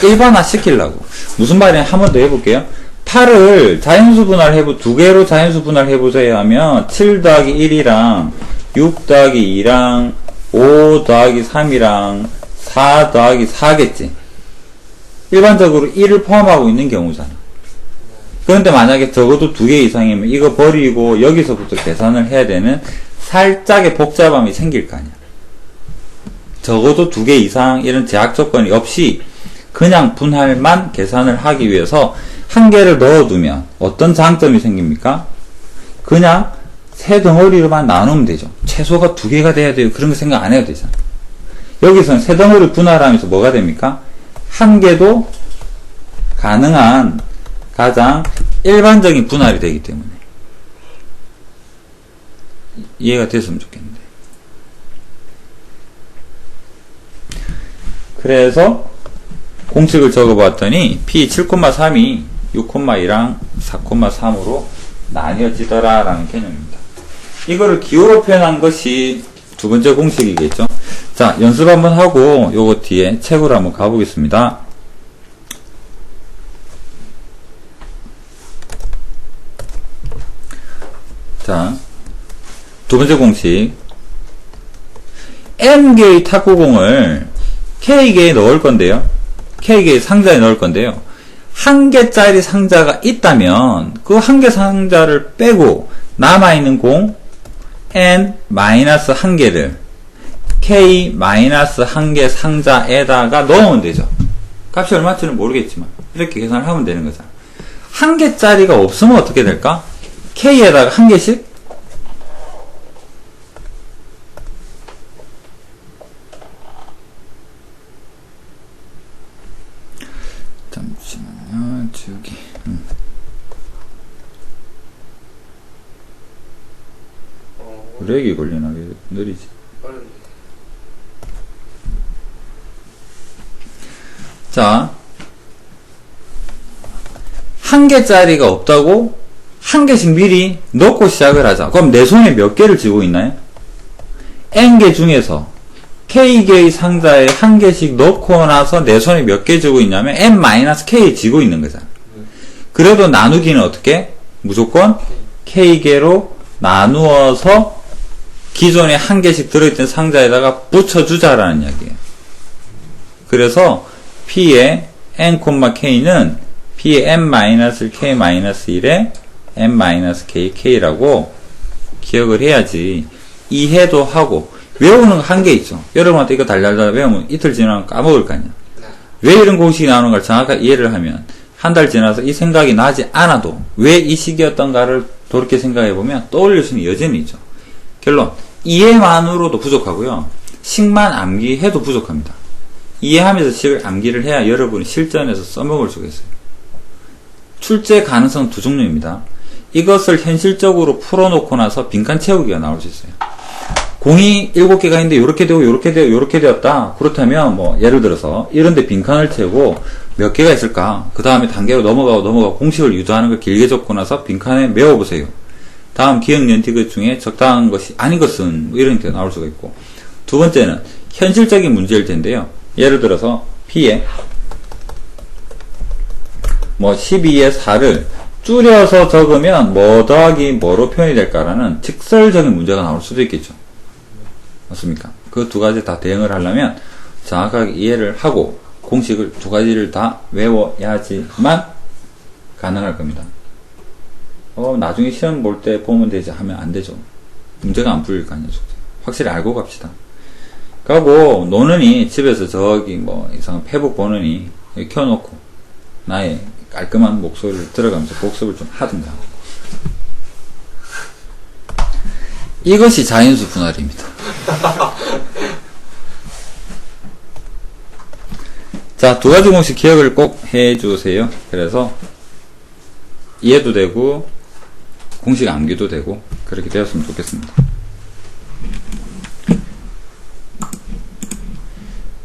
일반화 시키려고. 무슨 말이냐? 한 번 더 해볼게요. 8을 자연수 분할해보, 2개로 자연수 분할해보세요 하면 7 더하기 1이랑 6 더하기 2랑 5 더하기 3이랑 4 더하기 4겠지. 일반적으로 1을 포함하고 있는 경우잖아. 그런데 만약에 적어도 2개 이상이면 이거 버리고 여기서부터 계산을 해야 되는 살짝의 복잡함이 생길 거 아니야. 적어도 2개 이상 이런 제약 조건이 없이 그냥 분할만 계산을 하기 위해서 한 개를 넣어두면 어떤 장점이 생깁니까? 그냥 세 덩어리로만 나누면 되죠. 최소가 두 개가 돼야 돼요. 그런 거 생각 안 해도 되잖아. 여기서는 세 덩어리 분할하면서 뭐가 됩니까? 한 개도 가능한 가장 일반적인 분할이 되기 때문에. 이해가 됐으면 좋겠는데. 그래서 공식을 적어봤더니 P 7,3이 6,2랑 4,3으로 나뉘어지더라 라는 개념입니다. 이거를 기호로 표현한 것이 두 번째 공식이겠죠. 자, 연습 한번 하고 요거 뒤에 책으로 한번 가보겠습니다. 자, 두 번째 공식. N개의 탁구공을 K개에 넣을 건데요. K개의 상자에 넣을 건데요. 한 개짜리 상자가 있다면 그 한 개 상자를 빼고 남아있는 공 N-1개를 K-1개 상자에다가 넣으면 되죠. 값이 얼마인지는 모르겠지만 이렇게 계산을 하면 되는 거잖아. 한 개짜리가 없으면 어떻게 될까? K에다가 한 개씩 잠시만요. 저기 렉이 걸리나? 왜 느리지? 빠른데. 자, 한 개짜리가 없다고 한 개씩 미리 넣고 시작을 하자. 그럼 내 손에 몇 개를 쥐고 있나요? N개 중에서 K개의 상자에 한 개씩 넣고 나서 내 손에 몇 개 쥐고 있냐면 N-K 쥐고 있는 거잖아. 그래도 나누기는 어떻게? 무조건 K개로 나누어서 기존에 한 개씩 들어있던 상자에다가 붙여주자라는 이야기예요. 그래서 P의 N,K는 P의 N-K-1에 N-K,K라고 기억을 해야지 이해도 하고 외우는 거 한 개 있죠. 여러분한테 이거 달달달 외우면 이틀 지나면 까먹을 거 아니야. 왜 이런 공식이 나오는 걸 정확하게 이해를 하면 한 달 지나서 이 생각이 나지 않아도 왜 이 식이었던가를 돌이켜 생각해보면 떠올릴 수는 여전히 있죠. 결론, 이해만으로도 부족하고요. 식만 암기해도 부족합니다. 이해하면서 식을 암기를 해야 여러분이 실전에서 써먹을 수가 있어요. 출제 가능성 두 종류입니다. 이것을 현실적으로 풀어놓고 나서 빈칸 채우기가 나올 수 있어요. 공이 7개가 있는데 요렇게 되고 요렇게 되고 요렇게 되었다. 그렇다면 뭐 예를 들어서 이런데 빈칸을 채우고 몇 개가 있을까? 그 다음에 단계로 넘어가고 공식을 유도하는 걸 길게 적고 나서 빈칸에 메워보세요. 다음 기억 연티 중에 적당한 것이 아닌 것은 뭐 이런 게 나올 수가 있고, 두 번째는 현실적인 문제일 텐데요. 예를 들어서 P에 뭐 12의 4를 줄여서 적으면 뭐 더하기 뭐로 표현이 될까라는 직설적인 문제가 나올 수도 있겠죠. 맞습니까? 그 두 가지 다 대응을 하려면 정확하게 이해를 하고 공식을 두 가지를 다 외워야지만 가능할 겁니다. 나중에 시험 볼 때 보면 되지 하면 안 되죠. 문제가 안 풀릴 거 아니에요. 확실히 알고 갑시다. 그리고 노는이 집에서 저기 뭐 이상한 페북 보느니 켜놓고 나의 깔끔한 목소리를 들어가면서 복습을 좀 하든가. 이것이 자연수 분할입니다. 자, 두 가지 공식 기억을 꼭 해주세요. 그래서 이해도 되고 공식 암기도 되고 그렇게 되었으면 좋겠습니다.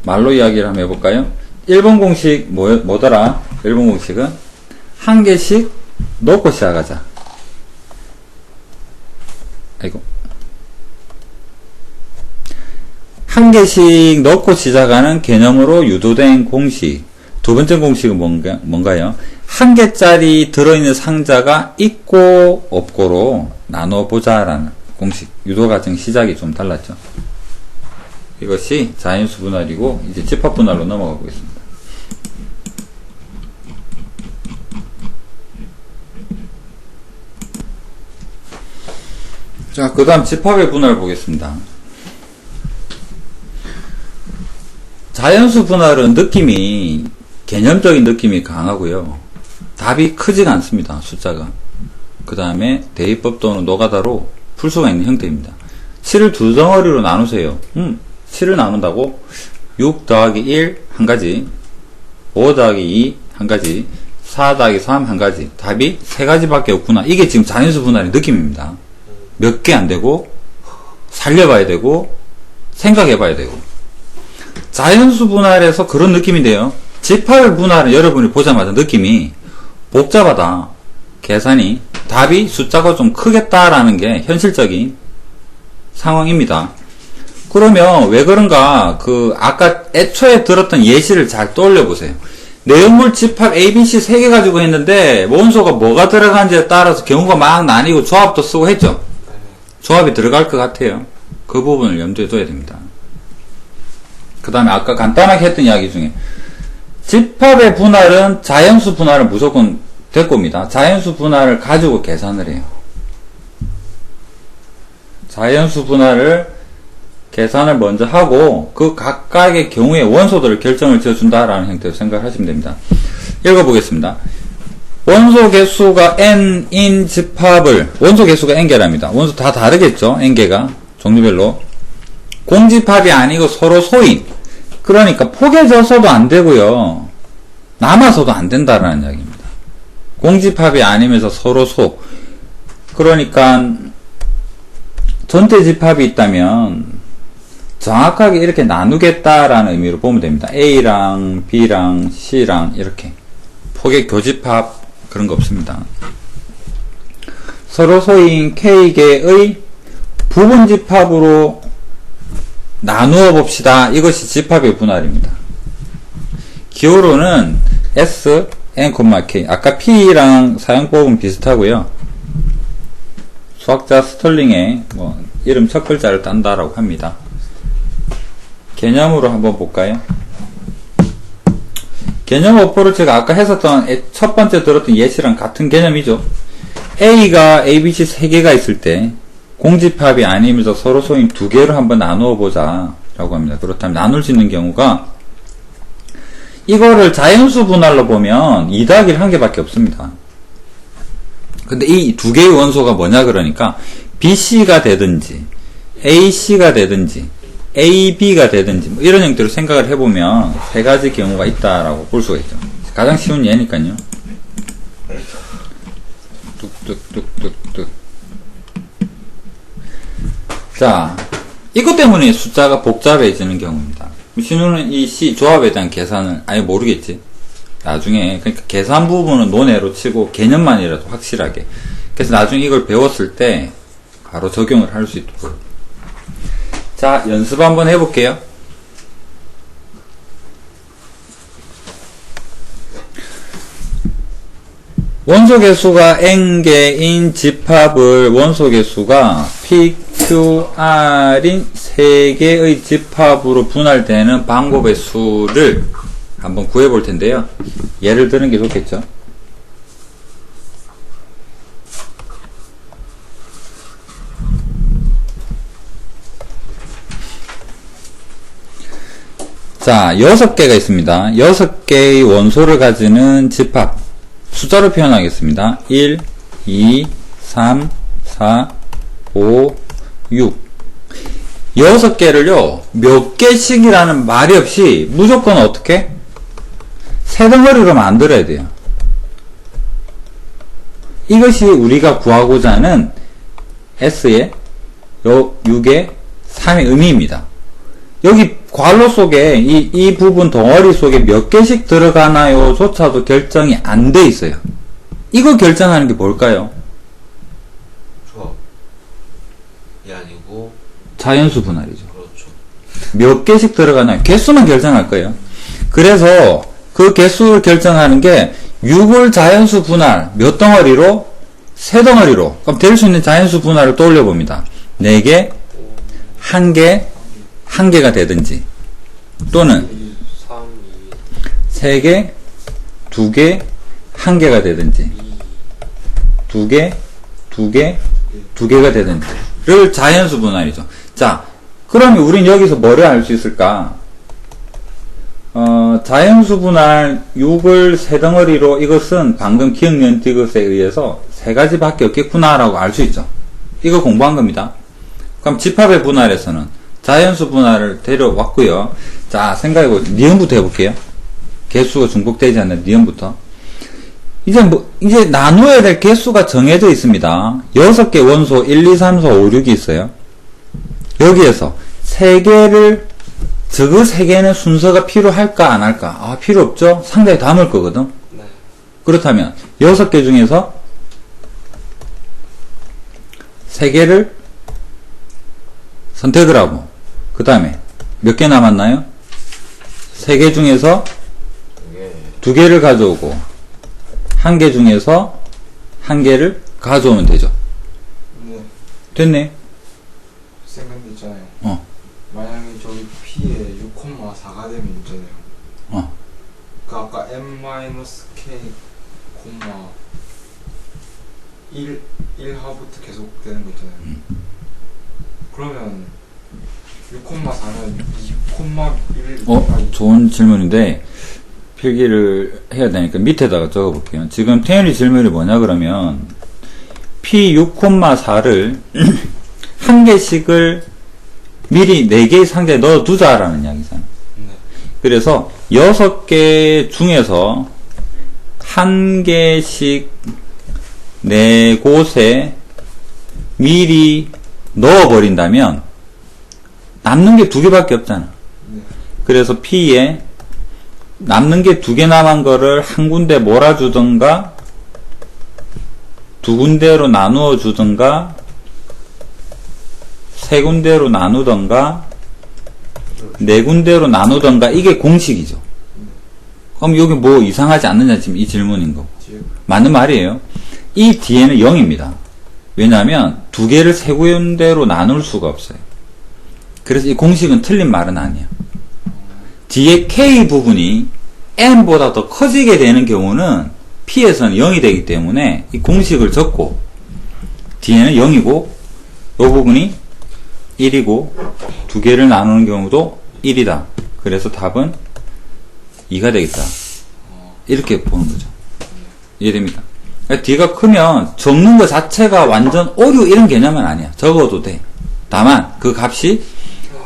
말로 이야기를 한번 해볼까요? 1번 공식 뭐더라? 1번 공식은 한 개씩 넣고 시작하자. 아이고. 한 개씩 넣고 시작하는 개념으로 유도된 공식. 두 번째 공식은 뭔가요? 한 개짜리 들어있는 상자가 있고 없고로 나눠보자라는 공식. 유도 과정 시작이 좀 달랐죠. 이것이 자연수 분할이고 이제 집합 분할로 넘어가 보겠습니다. 자, 그 다음 집합의 분할 보겠습니다. 자연수 분할은 느낌이 개념적인 느낌이 강하고요. 답이 크지가 않습니다. 숫자가. 그 다음에 대입법 또는 노가다로 풀 수가 있는 형태입니다. 7을 두 덩어리로 나누세요. 7을 나눈다고 6 더하기 1 한 가지, 5 더하기 2 한 가지, 4 더하기 3 한 가지. 답이 세 가지밖에 없구나. 이게 지금 자연수 분할의 느낌입니다. 몇 개 안 되고 살려봐야 되고 생각해봐야 되고. 자연수 분할에서 그런 느낌인데요. 집합의 분할은 여러분이 보자마자 느낌이 복잡하다. 계산이 답이 숫자가 좀 크겠다라는 게 현실적인 상황입니다. 그러면 왜 그런가 아까 애초에 들었던 예시를 잘 떠올려 보세요. 내용물 집합 ABC 3개 가지고 했는데 원소가 뭐가 들어간지에 따라서 경우가 막 나뉘고 조합도 쓰고 했죠. 조합이 들어갈 것 같아요. 그 부분을 염두에 둬야 됩니다. 그 다음에 아까 간단하게 했던 이야기 중에 집합의 분할은 자연수 분할은 무조건 될 겁니다. 자연수 분할을 가지고 계산을 해요. 자연수 분할을 계산을 먼저 하고 그 각각의 경우에 원소들을 결정을 지어준다라는 형태로 생각하시면 됩니다. 읽어보겠습니다. 원소 개수가 n인 집합을 원소 개수가 n개랍니다. 원소 다 다르겠죠? n개가 종류별로 공집합이 아니고 서로 소인. 그러니까 포개져서도 안 되고요. 남아서도 안 된다라는 이야기입니다. 공집합이 아니면서 서로 소. 그러니까 전체 집합이 있다면 정확하게 이렇게 나누겠다라는 의미로 보면 됩니다. A랑 B랑 C랑 이렇게 포개 교집합 그런 거 없습니다. 서로 소인 K개의 부분 집합으로 나누어 봅시다. 이것이 집합의 분할입니다. 기호로는 S, N, K. 아까 P랑 사용법은 비슷하고요. 수학자 스털링의 이름 첫 글자를 딴다라고 합니다. 개념으로 한번 볼까요? 개념 어포를 제가 아까 했었던 첫 번째 들었던 예시랑 같은 개념이죠. A가 ABC 3개가 있을 때 공집합이 아니면서 서로 소인 2개로 한번 나누어 보자 라고 합니다. 그렇다면 나눌 수 있는 경우가 이거를 자연수 분할로 보면 2 더하기 1개밖에 없습니다. 근데 이 2개의 원소가 뭐냐 그러니까 BC가 되든지 AC가 되든지 AB가 되든지 이런 형태로 생각을 해보면 3가지 경우가 있다라고 볼 수가 있죠. 가장 쉬운 예니까요. 뚝뚝뚝뚝뚝. 자, 이것 때문에 숫자가 복잡해지는 경우입니다. 신우는 이 C 조합에 대한 계산을 아예 모르겠지. 나중에 그러니까 계산 부분은 논외로 치고 개념만이라도 확실하게. 그래서 나중에 이걸 배웠을 때 바로 적용을 할 수 있도록. 자, 연습 한번 해볼게요. 원소 개수가 n개인 집합을 원소 개수가 PQR인 3개의 집합으로 분할되는 방법의 수를 한번 구해볼 텐데요. 예를 드는 게 좋겠죠. 자, 6개가 있습니다. 6개의 원소를 가지는 집합. 숫자로 표현하겠습니다. 1, 2, 3, 4, 5, 6. 6개를요, 몇 개씩이라는 말이 없이 무조건 어떻게? 세 덩어리로 만들어야 돼요. 이것이 우리가 구하고자 하는 S의 6의 3의 의미입니다. 여기 괄호 속에 이 부분 덩어리 속에 몇 개씩 들어가나요? 조차도 결정이 안 돼 있어요. 이거 결정하는 게 뭘까요? 조합이 아니고 자연수 분할이죠. 그렇죠. 몇 개씩 들어가나요? 개수만 결정할 거예요. 그래서 그 개수를 결정하는 게 6을 자연수 분할 몇 덩어리로? 세 덩어리로. 그럼 될 수 있는 자연수 분할을 떠올려 봅니다. 4개, 1개, 1개가 되든지 또는 3개, 2개, 1개가 되든지 2개, 2개, 2개가 되든지를 자연수 분할이죠. 자, 그러면 우린 여기서 뭐를 알 수 있을까? 자연수 분할 6을 세 덩어리로 이것은 방금 기억연 디귿에 의해서 세 가지밖에 없겠구나라고 알 수 있죠. 이거 공부한 겁니다. 그럼 집합의 분할에서는 자연수 분할을 데려왔고요. 자, 생각해보죠. 니은부터 해볼게요. 개수가 중복되지 않는 니은부터. 이제 나누어야 될 개수가 정해져 있습니다. 6개 원소 1, 2, 3, 4, 5, 6이 있어요. 여기에서 3개를 저거 3개는 순서가 필요할까 안 할까? 아, 필요 없죠? 상당히 담을 거거든. 네. 그렇다면 6개 중에서 3개를 선택을 하고 그 다음에 몇 개 남았나요? 3개 중에서 이게 2개를 가져오고 1개 중에서 1개를 가져오면 되죠. 네. 됐네. 생각도 있잖아요. 어. 만약에 저기 P에 6,4가 되면 있잖아요. 어. 그 아까 M-K, 1하부터 계속 되는 거 있잖아요. 그러면 6,4는 2,1 좋은 질문인데 필기를 해야 되니까 밑에다가 적어볼게요. 지금 태연이 질문이 뭐냐 그러면 P6,4를 한 개씩을 미리 4개의 상자에 넣어두자라는 이야기잖아. 네. 그래서 6개 중에서 한 개씩 4곳에 미리 넣어버린다면 남는 게 2개밖에 없잖아. 네. 그래서 P에 남는 게 2개 남은 거를 한 군데 몰아주던가 2군데로 나누어 주던가 3군데로 나누던가 4군데로 나누던가 이게 공식이죠. 그럼 여기 뭐 이상하지 않느냐 지금 이 질문인 거고. 맞는 말이에요. 이 뒤에는 0입니다. 왜냐하면 2개를 3군데로 나눌 수가 없어요. 그래서 이 공식은 틀린 말은 아니에요. 뒤에 K 부분이 N보다 더 커지게 되는 경우는 P에서는 0이 되기 때문에 이 공식을 적고 뒤에는 0이고 이 부분이 1이고 2개를 나누는 경우도 1이다. 그래서 답은 2가 되겠다. 이렇게 보는 거죠. 이해됩니까? 그러니까 D가 크면 적는 것 자체가 완전 오류 이런 개념은 아니야. 적어도 돼. 다만 그 값이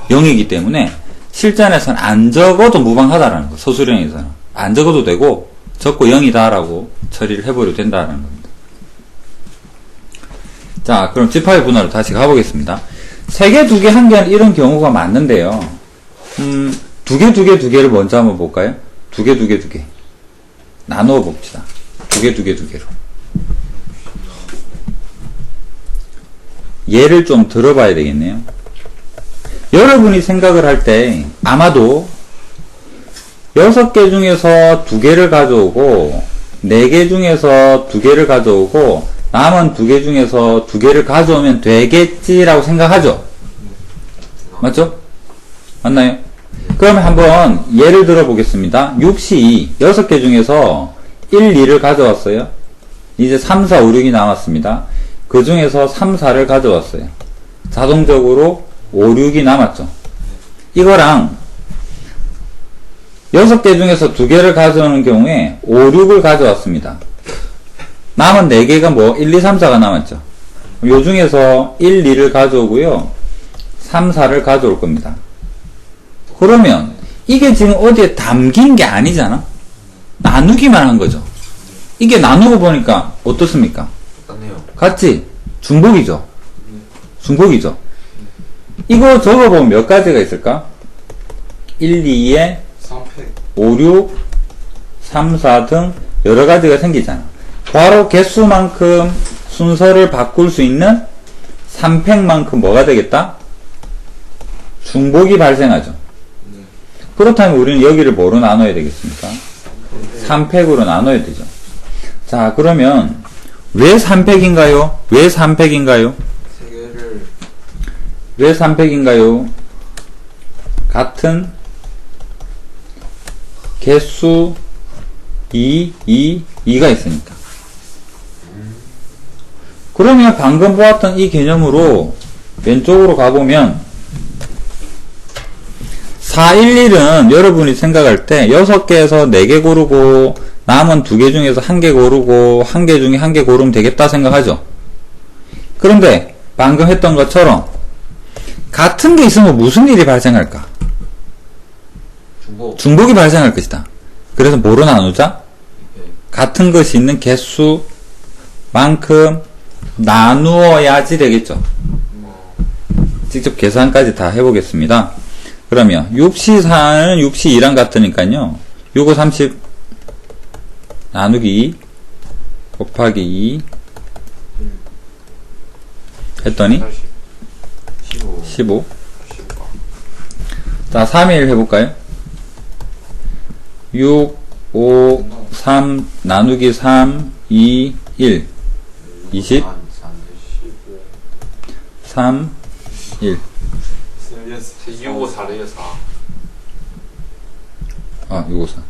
0이기 때문에 실전에서는 안 적어도 무방하다라는 거. 서술형에서는 안 적어도 되고 적고 0이다라고 처리를 해버려도 된다라는 겁니다. 자, 그럼 집합의 분할로 다시 가보겠습니다. 3개, 2개, 1개는 이런 경우가 많는데요. 2개, 2개, 2개를 먼저 한번 볼까요? 2개, 2개, 2개. 나누어 봅시다. 2개, 2개, 2개로. 예를 좀 들어봐야 되겠네요. 여러분이 생각을 할 때 아마도 6개 중에서 2개를 가져오고 4개 중에서 2개를 가져오고 남은 2개 중에서 2개를 가져오면 되겠지라고 생각하죠? 맞죠? 맞나요? 그러면 한번 예를 들어 보겠습니다. 6시 6개 중에서 1, 2를 가져왔어요. 이제 3, 4, 5, 6이 남았습니다. 그 중에서 3, 4를 가져왔어요. 자동적으로 5, 6이 남았죠. 이거랑 6개 중에서 2개를 가져오는 경우에 5, 6을 가져왔습니다. 남은 4개가 뭐 1, 2, 3, 4가 남았죠. 요 중에서 1, 2를 가져오고요. 3, 4를 가져올 겁니다. 그러면 이게 지금 어디에 담긴 게 아니잖아. 나누기만 한 거죠. 이게 나누고 보니까 어떻습니까? 똑같네요. 같지? 중복이죠. 중복이죠. 이거 적어보면 몇 가지가 있을까? 1, 2에 3팩. 5, 6, 3, 4 등 여러 가지가 생기잖아. 바로 개수만큼 순서를 바꿀 수 있는 3팩만큼 뭐가 되겠다? 중복이 발생하죠. 그렇다면 우리는 여기를 뭐로 나눠야 되겠습니까? 3팩으로 나눠야 되죠. 자, 그러면 왜 3팩인가요? 왜 3팩인가요? 3개를 왜 3팩인가요? 같은 개수 2가 있으니까. 그러면 방금 보았던 이 개념으로 왼쪽으로 가보면 411은 여러분이 생각할 때 6개에서 4개 고르고 남은 2개 중에서 1개 고르고 1개 중에 1개 고르면 되겠다 생각하죠. 그런데 방금 했던 것처럼 같은 게 있으면 무슨 일이 발생할까? 중복이 발생할 것이다. 그래서 뭐로 나누자? 같은 것이 있는 개수만큼 나누어야지 되겠죠. 직접 계산까지 다 해보겠습니다. 그러면 6C4는 6C2랑 같으니까요. 6, 5, 30 나누기 2 곱하기 2 했더니 15. 자, 3, 1 해볼까요? 6, 5, 3 나누기 3, 2, 1 20 3, 1 6, 5, 4래요 4. 아, 6, 5, 4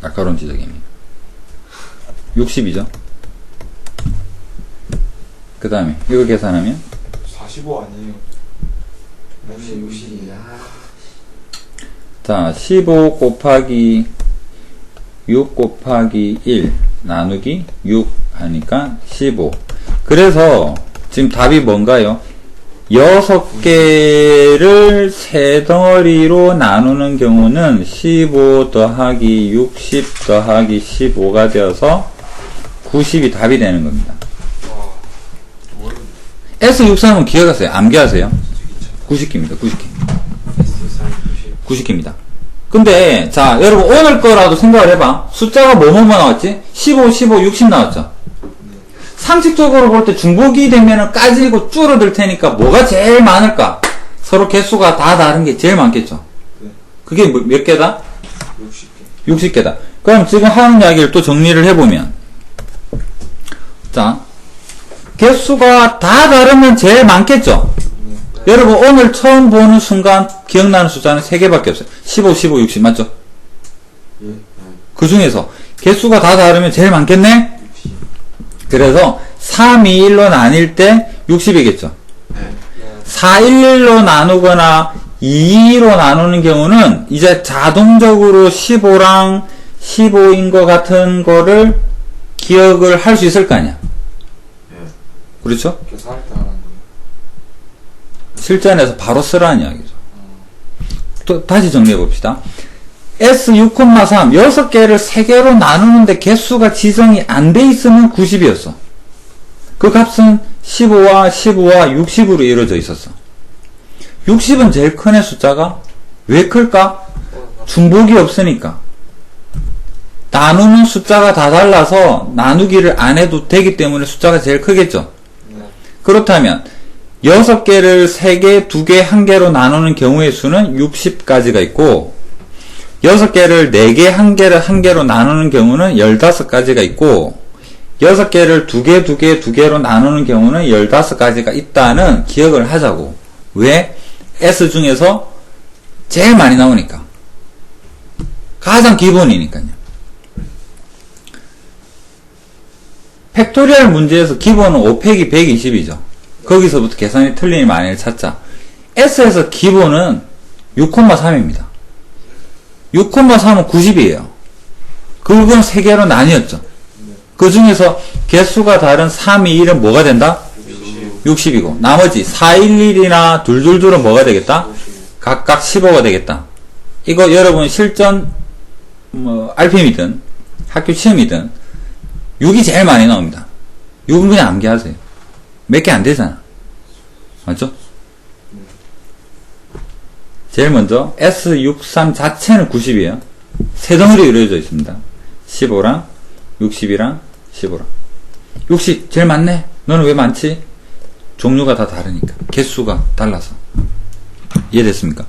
날카로운 지적입니다. 60이죠. 그 다음에 이거 계산하면 45 아니에요. 60. 자, 15 곱하기 6 곱하기 1 나누기 6 하니까 15. 그래서 지금 답이 뭔가요? 6개를 세 덩어리로 나누는 경우는 15 더하기 60 더하기 15가 되어서 90이 답이 되는 겁니다. S63은 기억하세요? 암기하세요? 90기입니다. 90기. 90기입니다. 근데 자, 여러분 오늘 거라도 생각을 해봐. 숫자가 뭐뭐 나왔지? 15, 15, 60 나왔죠? 상식적으로 볼 때 중복이 되면은 까지고 줄어들 테니까 뭐가 제일 많을까? 서로 개수가 다 다른 게 제일 많겠죠? 그게 몇 개다? 60개. 60개다. 그럼 지금 하는 이야기를 또 정리를 해보면, 자, 개수가 다 다르면 제일 많겠죠? 여러분 오늘 처음 보는 순간 기억나는 숫자는 3개밖에 없어요. 15, 15, 60 맞죠? 그 중에서 개수가 다 다르면 제일 많겠네? 그래서 3, 2, 1로 나뉠 때 60이겠죠? 4, 1, 1로 나누거나 2, 2로 나누는 경우는 이제 자동적으로 15랑 15인 것 같은 거를 기억을 할 수 있을 거 아니야? 그렇죠? 계산할 때 하는 거예요. 실전에서 바로 쓰라는 이야기죠. 또 다시 정리해 봅시다. S6,3 6개를 3개로 나누는데 개수가 지정이 안 돼 있으면 90이었어. 그 값은 15와 15와 60으로 이루어져 있었어. 60은 제일 큰 애 숫자가 왜 클까? 중복이 없으니까. 나누는 숫자가 다 달라서 나누기를 안 해도 되기 때문에 숫자가 제일 크겠죠. 그렇다면 6개를 3개, 2개, 1개로 나누는 경우의 수는 60가지가 있고 6개를 4개, 1개를 1개로 나누는 경우는 15가지가 있고 6개를 2개, 2개, 2개로 나누는 경우는 15가지가 있다는 기억을 하자고. 왜? S 중에서 제일 많이 나오니까. 가장 기본이니까요. 팩토리얼 문제에서 기본은 5팩이 120이죠. 거기서부터 계산이 틀린 만일 찾자. S에서 기본은 6,3입니다. 6,3은 90이에요. 그건 3개로 나뉘었죠. 그 중에서 개수가 다른 3, 2, 1은 뭐가 된다? 60이고 나머지 4, 1, 1이나 둘둘둘은 뭐가 되겠다? 각각 15가 되겠다. 이거 여러분 실전 RPM이든 학교 시험이든 6이 제일 많이 나옵니다. 6은 그냥 암기하세요. 몇 개 안 되잖아. 맞죠? 제일 먼저 S63 자체는 90이에요. 세 덩어리 이루어져 있습니다. 15랑 60이랑 15랑 60 제일 많네. 너는 왜 많지? 종류가 다 다르니까. 개수가 달라서. 이해됐습니까?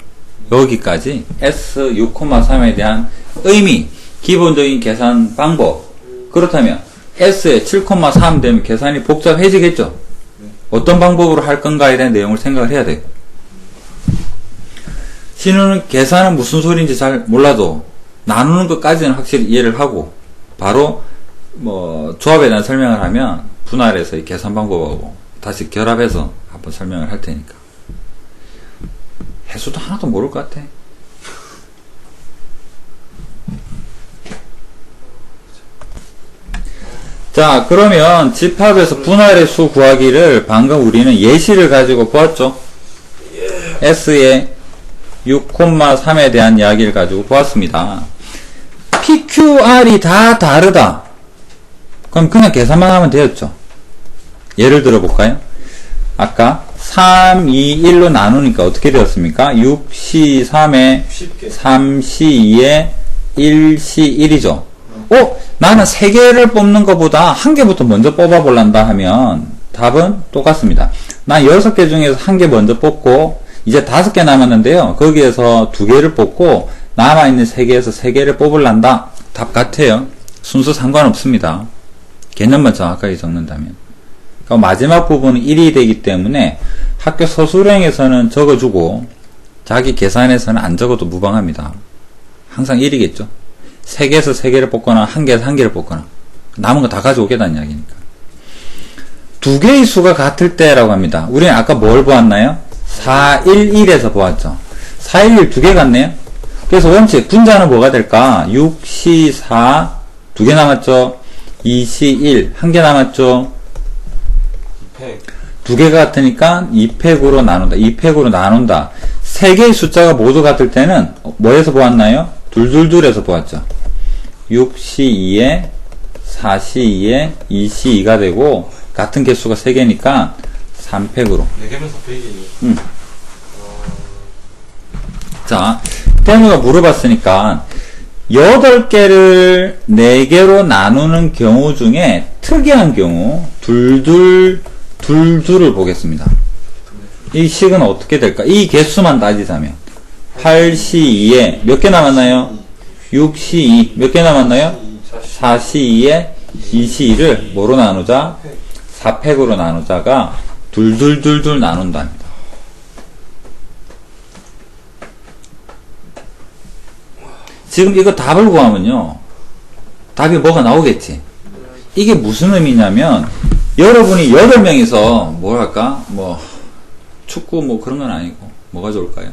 여기까지 S6,3에 대한 의미, 기본적인 계산 방법. 그렇다면 S에 7,3 되면 계산이 복잡해지겠죠? 어떤 방법으로 할 건가에 대한 내용을 생각을 해야 돼요. 신우는 계산은 무슨 소리인지 잘 몰라도 나누는 것까지는 확실히 이해를 하고 바로 조합에 대한 설명을 하면 분할해서 이 계산 방법하고 다시 결합해서 한번 설명을 할 테니까. 해수도 하나도 모를 것 같아. 자, 그러면 집합에서 분할의 수 구하기를 방금 우리는 예시를 가지고 보았죠? S의 6,3에 대한 이야기를 가지고 보았습니다. PQR이 다 다르다. 그럼 그냥 계산만 하면 되었죠. 예를 들어 볼까요? 아까 3, 2, 1로 나누니까 어떻게 되었습니까? 6C 3에 10개. 3C 2에 1C 1이죠. 나는 3개를 뽑는 것보다 1개부터 먼저 뽑아볼란다 하면 답은 똑같습니다. 난 6개 중에서 1개 먼저 뽑고 이제 5개 남았는데요. 거기에서 2개를 뽑고 남아있는 3개에서 3개를 뽑을란다. 답 같아요. 순서 상관없습니다. 개념만 정확하게 적는다면. 그러니까 마지막 부분은 1이 되기 때문에 학교 서술형에서는 적어주고 자기 계산에서는 안 적어도 무방합니다. 항상 1이겠죠. 3개에서 3개를 뽑거나 1개에서 1개를 뽑거나 남은 거 다 가져오겠다는 이야기니까. 2개의 수가 같을 때라고 합니다. 우리는 아까 뭘 보았나요? 4, 1, 1에서 보았죠. 4, 1, 1 2개 같네요. 그래서 원칙 분자는 뭐가 될까? 6C 4 2개 남았죠. 2C 1 1개 남았죠. 2팩. 2개가 같으니까 2팩으로 나눈다. 2팩으로 나눈다. 3개의 숫자가 모두 같을 때는 뭐에서 보았나요? 둘둘둘에서 보았죠. 6C2에 4C2에 2C2가 되고 같은 개수가 3개니까 3팩으로. 4개면 4팩이에요. 자, 태무가 물어봤으니까 8개를 4개로 나누는 경우 중에 특이한 경우 둘둘을 보겠습니다. 이 식은 어떻게 될까? 이 개수만 따지자면 8C2에 몇 개 남았나요? 6C2 몇 개 남았나요? 4C2에 2C2를 뭐로 나누자? 4팩으로 나누자가 둘둘둘둘 나눈답니다. 지금 이거 답을 구하면요, 답이 뭐가 나오겠지. 이게 무슨 의미냐면 여러분이 8명이서 뭐랄까 축구 그런 건 아니고 뭐가 좋을까요?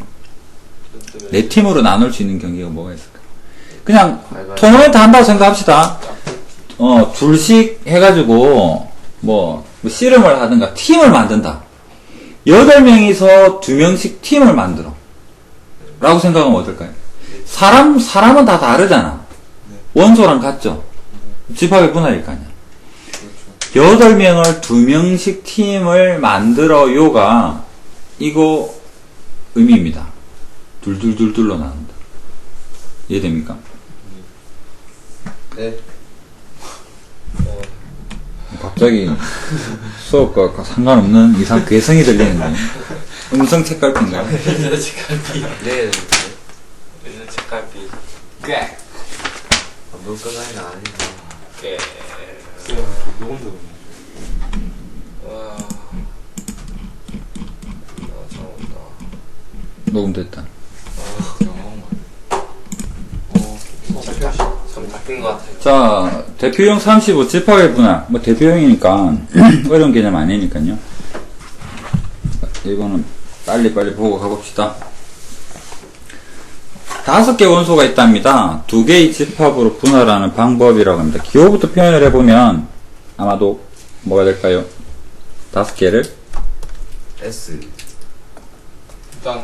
네 팀으로 나눌 수 있는 경기가 뭐가 있을까? 그냥 토너먼트 한다고 생각합시다. 둘씩 해가지고 씨름을 하든가 팀을 만든다. 8명이서 2명씩 팀을 만들어 라고 생각하면 어떨까요? 사람은 다 다르잖아. 원소랑 같죠? 집합의 분할일 거 아니야. 8명을 2명씩 팀을 만들어요가 이거 의미입니다. 둘둘둘둘로 나눈다. 이해됩니까? 네. 갑자기 수업과 상관없는 이상 괴성이 들리는데 음성 책갈피인가요? 예전에 책갈피. 네. 예전에 책갈피. 꽤. 물가가이는 아니고. 꽤. 녹음 들었네. 와. 잘 온다. 녹음됐다. 좀 바뀐 것 같아요. 자, 대표형 35 집합의 분할. 대표형이니까 어려운 개념 아니니까요. 이거는 빨리 보고 가봅시다. 5개 원소가 있답니다. 2개의 집합으로 분할하는 방법이라고 합니다. 기호부터 표현을 해보면 아마도 뭐가 될까요? 5개를 S 일단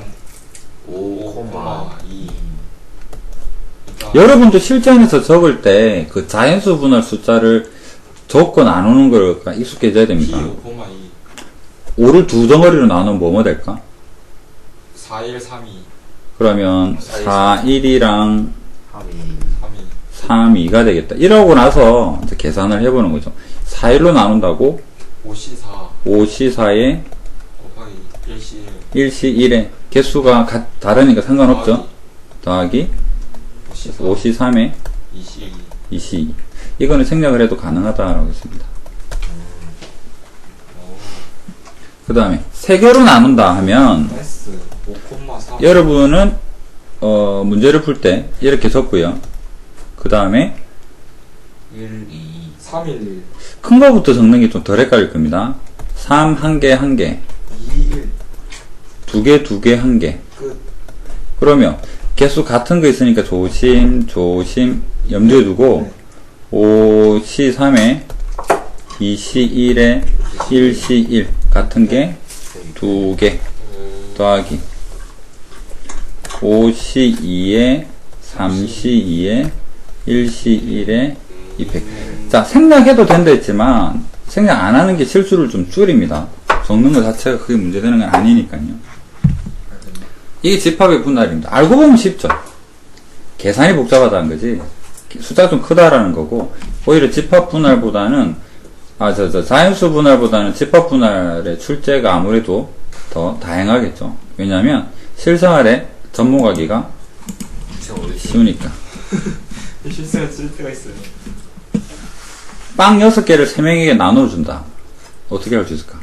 5,2. 여러분도 실전에서 적을 때 그 자연수 분할 숫자를 적고 나누는 걸 익숙해져야 됩니다. P 5,2 5를 2덩어리로 나누면 뭐뭐 될까? 4, 1, 3, 2 그러면 4, 1이랑 3, 2 3, 2가 되겠다. 이러고 나서 이제 계산을 해보는 거죠. 4, 1로 나눈다고 5C 4 5C 4에 곱하기 1C 1C 1에 개수가 다르니까 상관없죠. 더하기 5C 3에 2C 2C 2. 이거는 생략을 해도 가능하다라고 했습니다. 그 다음에 3개로 나눈다 하면 S 5,4 여러분은 문제를 풀 때 이렇게 적고요. 그 다음에 1, 2. 3, 1 큰 거부터 적는 게 좀 덜 헷갈릴 겁니다. 3 1개 1개 2, 1 2개 2개 1개. 끝. 그러면 개수 같은 거 있으니까 조심 염두에 두고 네. 5C 3에 2C1에 1C1 같은 게 2개 더하기 5C2에 3C2에 1C1에 200. 자, 생략해도 된다 했지만 생략 안 하는 게 실수를 좀 줄입니다. 적는 것 자체가 크게 문제되는 건 아니니까요. 이게 집합의 분할입니다. 알고 보면 쉽죠. 계산이 복잡하다는 거지. 숫자가 좀 크다라는 거고, 오히려 집합 분할보다는, 자연수 분할보다는 집합 분할의 출제가 아무래도 더 다양하겠죠. 왜냐하면 실생활에 접목하기가 쉬우니까. 실수가 쓸 때가 있어요. 빵 6개를 3명에게 나눠준다. 어떻게 할 수 있을까?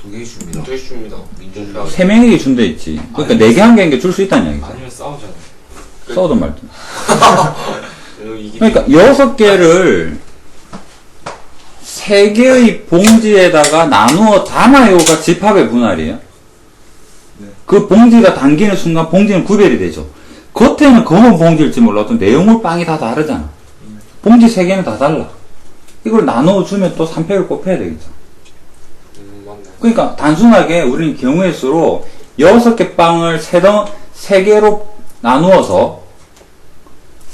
2개 줍니다. 2개 줍니다. 민준이가 3명에게 준다 했지. 그러니까 4개, 1개인 게 줄 수 있다는 얘기죠. 아니면 싸우잖아요. 써든 말든. 이게 그러니까 6개를 3개의 봉지에다가 나누어 담아요가 집합의 분할이에요. 네. 그 봉지가 당기는 순간 봉지는 구별이 되죠. 겉에는 검은 봉지일지 몰라도 내용물 빵이 다 다르잖아. 봉지 3개는 다 달라. 이걸 나눠주면 또 3팩을 곱해야 되겠죠. 맞네. 그러니까 단순하게 우리는 경우의 수로 6개 빵을 3개로 나누어서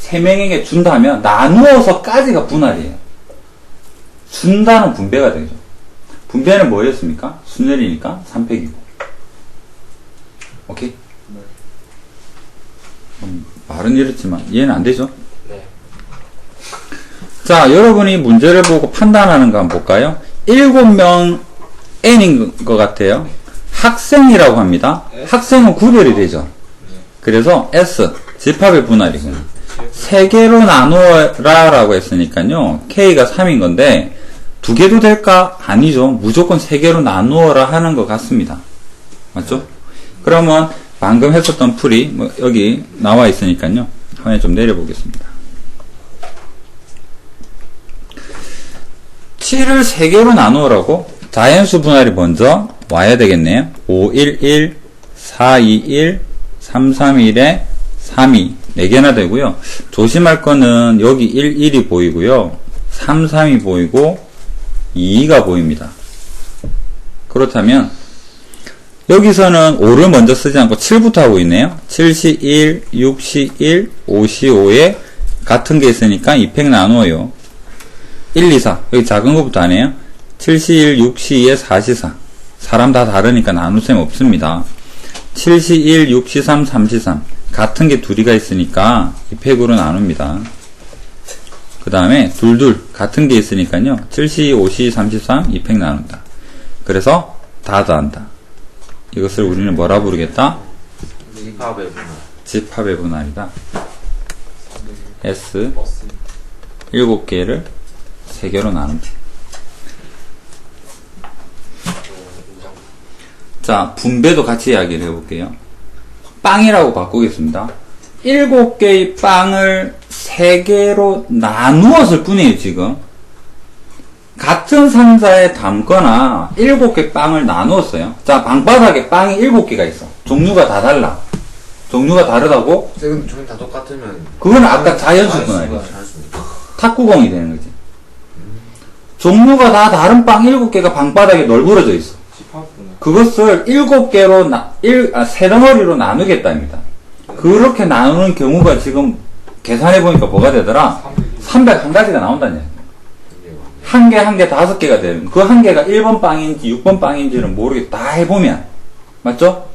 3명에게 준다면 나누어서까지가 분할이에요. 준다는 분배가 되죠. 분배는 뭐였습니까? 순열이니까 3팩이고. 오케이? 말은 이렇지만 이해는 안 되죠? 네. 자, 여러분이 문제를 보고 판단하는 거 한번 볼까요? 7명 N인 것 같아요. 학생이라고 합니다. 학생은 구별이 되죠. 그래서 S, 집합의 분할이고요. 3개로 나누어라 라고 했으니까요. K가 3인 건데 2개도 될까? 아니죠. 무조건 3개로 나누어라 하는 것 같습니다. 맞죠? 그러면 방금 했었던 풀이 뭐 여기 나와 있으니까요. 화면 좀 내려보겠습니다. 7을 3개로 나누어라고? 자연수 분할이 먼저 와야 되겠네요. 511, 421, 331에 32 4개나 되고요. 조심할 거는 여기 11이 보이고요. 33이 보이고 22가 보입니다. 그렇다면 여기서는 5를 먼저 쓰지 않고 7부터 하고 있네요. 7C1, 6C1, 5C5에 같은 게 있으니까 2팩 나누어요. 1, 2, 4 여기 작은 것부터 안 해요. 7C1, 6C2에 4C4 사람 다 다르니까 나눌 셈 없습니다. 7C1, 6C3, 3C3 같은 게 둘이가 있으니까 2팩으로 나눕니다. 그 다음에 둘둘 같은 게 있으니까요. 7C, 5C, 33 2팩 나눈다. 그래서 다 더한다. 이것을 우리는 뭐라 부르겠다? 집합의 분할. 집합의 분할이다. S 7개를 3개로 나눈다. 자, 분배도 같이 이야기를 해볼게요. 빵이라고 바꾸겠습니다. 7개의 빵을 3개로 나누었을 뿐이에요, 지금. 같은 상자에 담거나 7개 빵을 나누었어요. 자, 방바닥에 빵이 7개가 있어. 종류가 다 달라. 종류가 다르다고? 근데 종이 다 똑같으면 그건 아까 자연수 분할이죠. 잘했습니다. 탁구공이 되는 거지. 종류가 다 다른 빵 7개가 방바닥에 널브러져 있어. 집합구나. 그것을 7개로, 3덩어리로 나누겠답니다. 그렇게 나누는 경우가 지금 계산해보니까 뭐가 되더라? 301가지가 나온다는 얘기야. 한 개, 5개가 되는, 그 한 개가 1번 빵인지 6번 빵인지는 모르게 다 해보면. 맞죠?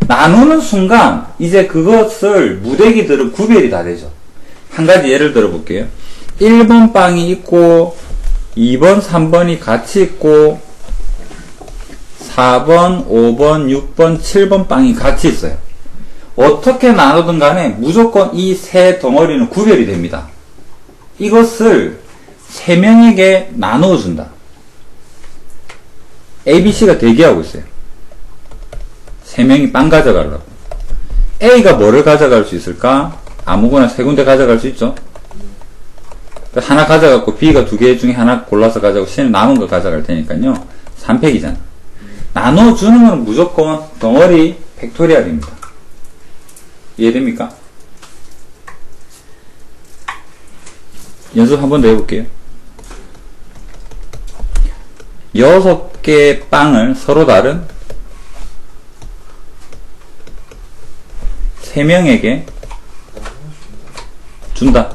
나누는 순간, 이제 그것을 무대기들은 구별이 다 되죠. 한 가지 예를 들어볼게요. 1번 빵이 있고, 2번, 3번이 같이 있고, 4번, 5번, 6번, 7번 빵이 같이 있어요. 어떻게 나누든 간에 무조건 이 세 덩어리는 구별이 됩니다. 이것을 3명에게 나누어준다. ABC가 대기하고 있어요. 3명이 빵 가져가려고. A가 뭐를 가져갈 수 있을까? 아무거나 3군데 가져갈 수 있죠. 하나 가져갖고 B가 2개 중에 하나 골라서 가져가고 C는 남은 거 가져갈 테니까요. 3팩이잖아. 나눠주는 건 무조건 덩어리 팩토리얼입니다. 이해됩니까? 연습 한 번 더 해볼게요. 6개의 빵을 서로 다른 3명에게 준다.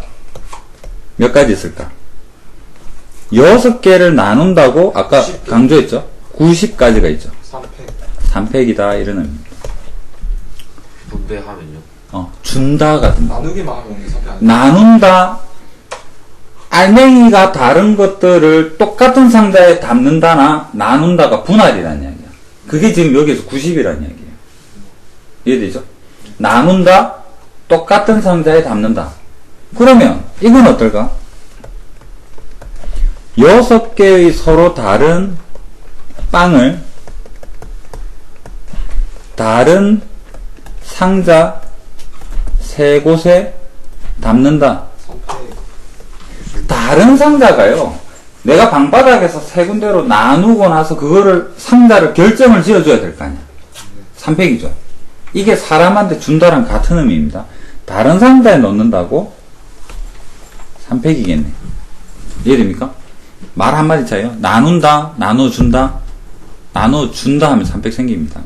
몇 가지 있을까? 6개를 나눈다고 아까 90개. 강조했죠? 90가지가 있죠. 3팩 3팩이다 이런 의미. 분배하면요. 준다 같은 거. 나누기만 하면 3팩 아니야? 나눈다. 알맹이가 다른 것들을 똑같은 상자에 담는다나 나눈다가 분할이라는 이야기야. 그게 지금 여기서 90이라는 이야기예요. 이해되죠? 나눈다, 똑같은 상자에 담는다. 그러면 이건 어떨까? 6개의 서로 다른 빵을 다른 상자 3곳에 담는다. 3팩 다른 상자가요, 내가 방바닥에서 3군데로 나누고 나서 그거를 상자를 결정을 지어줘야 될 거 아니야. 3팩이죠. 이게 사람한테 준다랑 같은 의미입니다. 다른 상자에 넣는다고 3팩이겠네. 이해됩니까? 말 한마디 차이요. 나눈다, 나눠준다, 나눠준다 하면 3팩 생깁니다.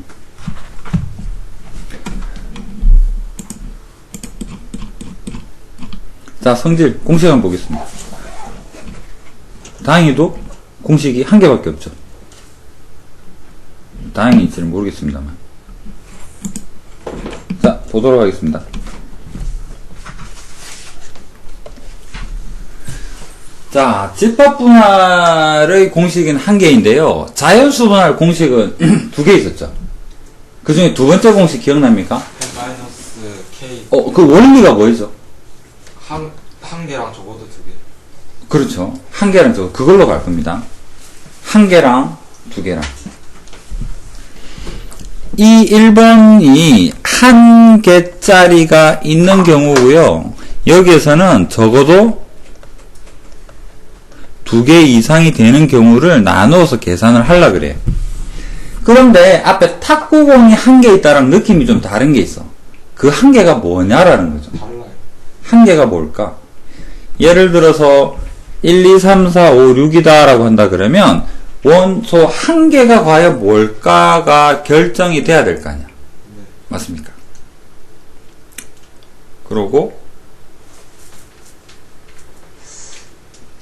자, 성질, 공식 한번 보겠습니다. 다행히도 공식이 한 개밖에 없죠. 다행인지는 모르겠습니다만. 자, 보도록 하겠습니다. 자, 집합 분할의 공식은 한 개인데요. 자연수 분할 공식은 2개 있었죠. 그 중에 두 번째 공식 기억납니까? 팩 마이너스 K 그 원리가 뭐였죠? 한 개랑 적어도 2개 그렇죠. 한 개랑 그걸로 갈 겁니다. 한 개랑 2개랑. 이 1번이 한 개짜리가 있는 경우고요. 여기에서는 적어도 2개 이상이 되는 경우를 나누어서 계산을 하려고 그래요. 그런데 앞에 탁구공이 한 개 있다랑 느낌이 좀 다른 게 있어. 그 한 개가 뭐냐라는 거죠. 달라요. 한 개가 뭘까? 예를 들어서 1, 2, 3, 4, 5, 6이다 라고 한다 그러면 원소 한 개가 과연 뭘까가 결정이 돼야 될 거 아니야. 맞습니까? 그러고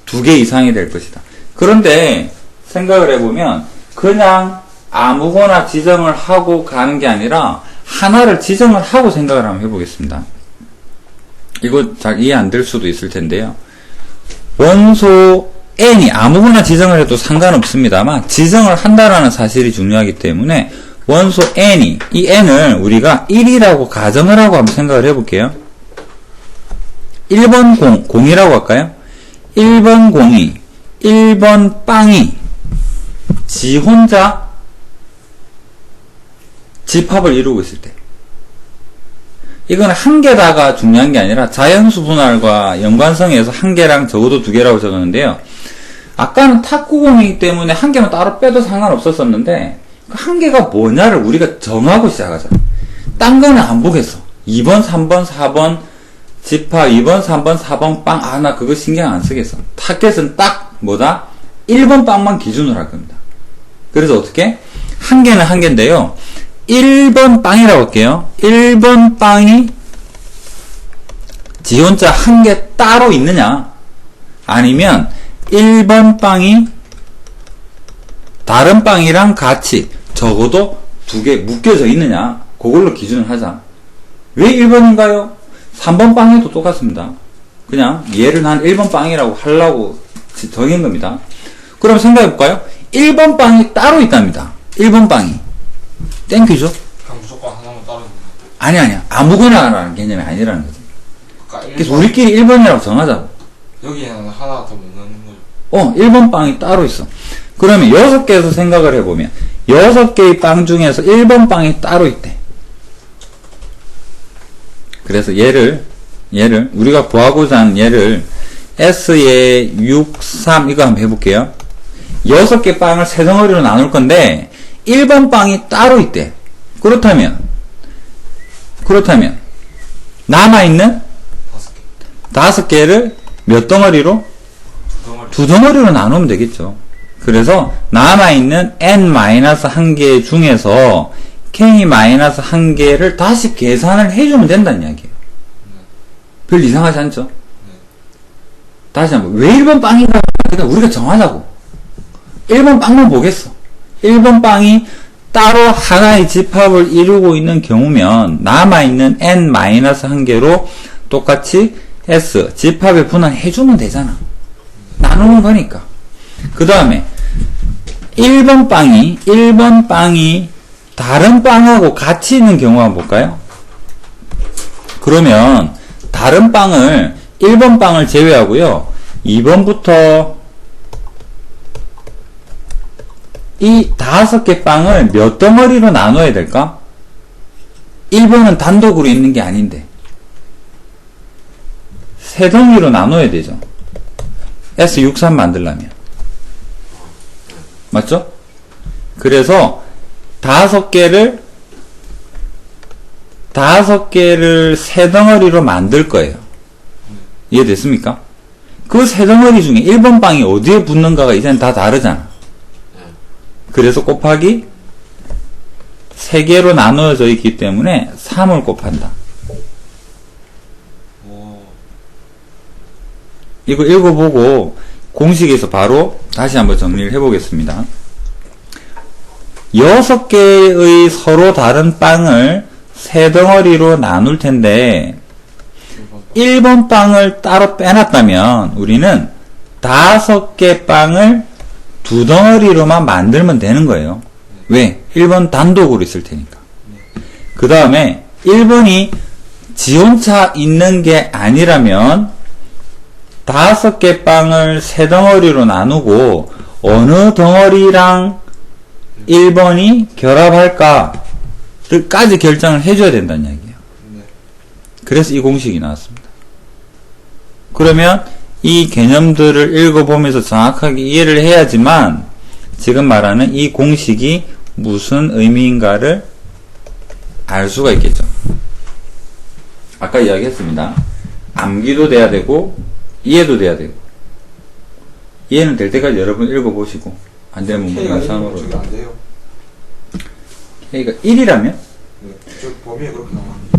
2개 이상이 될 것이다. 그런데 생각을 해보면 그냥 아무거나 지정을 하고 가는 게 아니라 하나를 지정을 하고 생각을 한번 해보겠습니다. 이거 잘 이해 안 될 수도 있을 텐데요. 원소 n이 아무거나 지정을 해도 상관없습니다만 지정을 한다라는 사실이 중요하기 때문에 원소 n이 이 n을 우리가 1이라고 가정을 하고 한번 생각을 해볼게요. 1번 공이라고 할까요? 1번 공이 1번 빵이 지 혼자 집합을 이루고 있을 때 이건 한 개다가 중요한 게 아니라 자연수 분할과 연관성에서 한 개랑 적어도 2개라고 적었는데요. 아까는 탁구공이기 때문에 한 개만 따로 빼도 상관없었었는데 그 한 개가 뭐냐를 우리가 정하고 시작하자. 딴 거는 안 보겠어. 2번, 3번, 4번 집합, 2번, 3번, 4번 빵. 나 그거 신경 안 쓰겠어. 타겟은 딱 뭐다? 1번 빵만 기준으로 할 겁니다. 그래서 어떻게? 한 개는 한 개인데요. 1번 빵이라고 할게요. 1번 빵이 지 혼자 한 개 따로 있느냐? 아니면 1번 빵이 다른 빵이랑 같이 적어도 2개 묶여져 있느냐? 그걸로 기준을 하자. 왜 1번인가요? 3번 빵에도 똑같습니다. 그냥 얘를 난 1번 빵이라고 하려고 정한 겁니다. 그럼 생각해볼까요? 1번 빵이 따로 있답니다. 1번 빵이. 땡큐죠? 그냥 무조건 하나만 따로 있는 아니야. 아무거나라는 개념이 아니라는 거죠. 그러니까 그래서 우리끼리 1번이라고 정하자고. 여기에는 하나 더 못 넣는 거죠. 1번 빵이 따로 있어. 그러면 6개에서 생각을 해보면 6개의 빵 중에서 1번 빵이 따로 있대. 그래서 얘를 우리가 구하고자 하는 얘를 S에 6, 3 이거 한번 해볼게요. 6개 빵을 세 덩어리로 나눌 건데 1번 빵이 따로 있대. 그렇다면 남아있는 5개. 5개를 몇 덩어리로? 2덩어리로 나누면 되겠죠. 그래서 남아있는 n-1개 중에서 k-1개를 다시 계산을 해주면 된다는 이야기예요. 별 이상하지 않죠? 다시 한번 왜 1번 빵인가 그냥 우리가 정하자고. 1번 빵만 보겠어. 1번 빵이 따로 하나의 집합을 이루고 있는 경우면 남아있는 n-1개로 똑같이 s 집합에 분할해주면 되잖아. 나누는 거니까. 그 다음에 1번 빵이 다른 빵하고 같이 있는 경우 한번 볼까요? 그러면 다른 빵을 1번 빵을 제외하고요. 2번부터 이 5개 빵을 몇 덩어리로 나눠야 될까? 1번은 단독으로 있는 게 아닌데 3덩이로 나눠야 되죠. S63 만들려면. 맞죠? 그래서 5개를 3덩어리로 만들 거예요. 이해됐습니까? 그 3덩어리 중에 1번 빵이 어디에 붙는가가 이제는 다 다르잖아. 그래서 곱하기 3개로 나누어져 있기 때문에 3을 곱한다. 이거 읽어보고 공식에서 바로 다시 한번 정리를 해보겠습니다. 6개의 서로 다른 빵을 3덩어리로 나눌 텐데 1번 빵을 따로 빼놨다면 우리는 5개 빵을 2덩어리로만 만들면 되는 거예요. 왜? 1번 단독으로 있을 테니까. 그 다음에 1번이 지온차 있는 게 아니라면 5개 빵을 3덩어리로 나누고 어느 덩어리랑 1번이 결합할까를,까지 결정을 해줘야 된다는 이야기예요. 그래서 이 공식이 나왔습니다. 그러면 이 개념들을 읽어보면서 정확하게 이해를 해야지만 지금 말하는 이 공식이 무슨 의미인가를 알 수가 있겠죠. 아까 이야기했습니다. 암기도 돼야 되고 이해도 돼야 되고 이해는 될 때까지 여러분 읽어보시고 안 되면 영상으로. 저기 안 돼요. 그러니까 1이라면 네. 저 범위에 그렇게 나왔는데.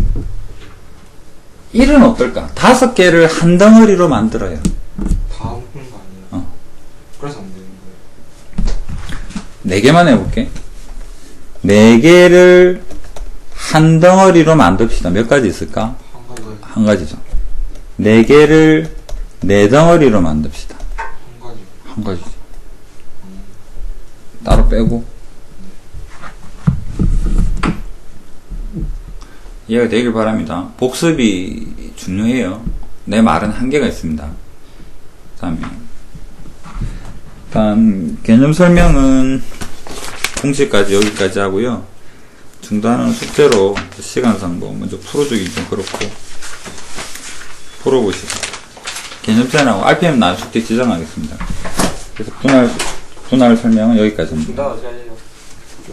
1은 어떨까? 5개를 한 덩어리로 만들어요. 다 묶는 거 아니에요? 그래서 안 되는 거예요. 4개만 해볼게. 4개를 한 덩어리로 만듭시다. 몇 가지 있을까? 한 가지, 한 가지죠. 4개를 4덩어리로 만듭시다. 한 가지. 한 가지죠. 따로 빼고. 이해가 되길 바랍니다. 복습이 중요해요. 내 말은 한계가 있습니다. 일단 개념 설명은 공식까지 여기까지 하고요. 중단은 숙제로 시간상 뭐 먼저 풀어주기 좀 그렇고 풀어보시고 개념 제한하고 RPM 나 숙제 지정하겠습니다. 그래서 분할 설명은 여기까지입니다. 중단 어떻게 하세요?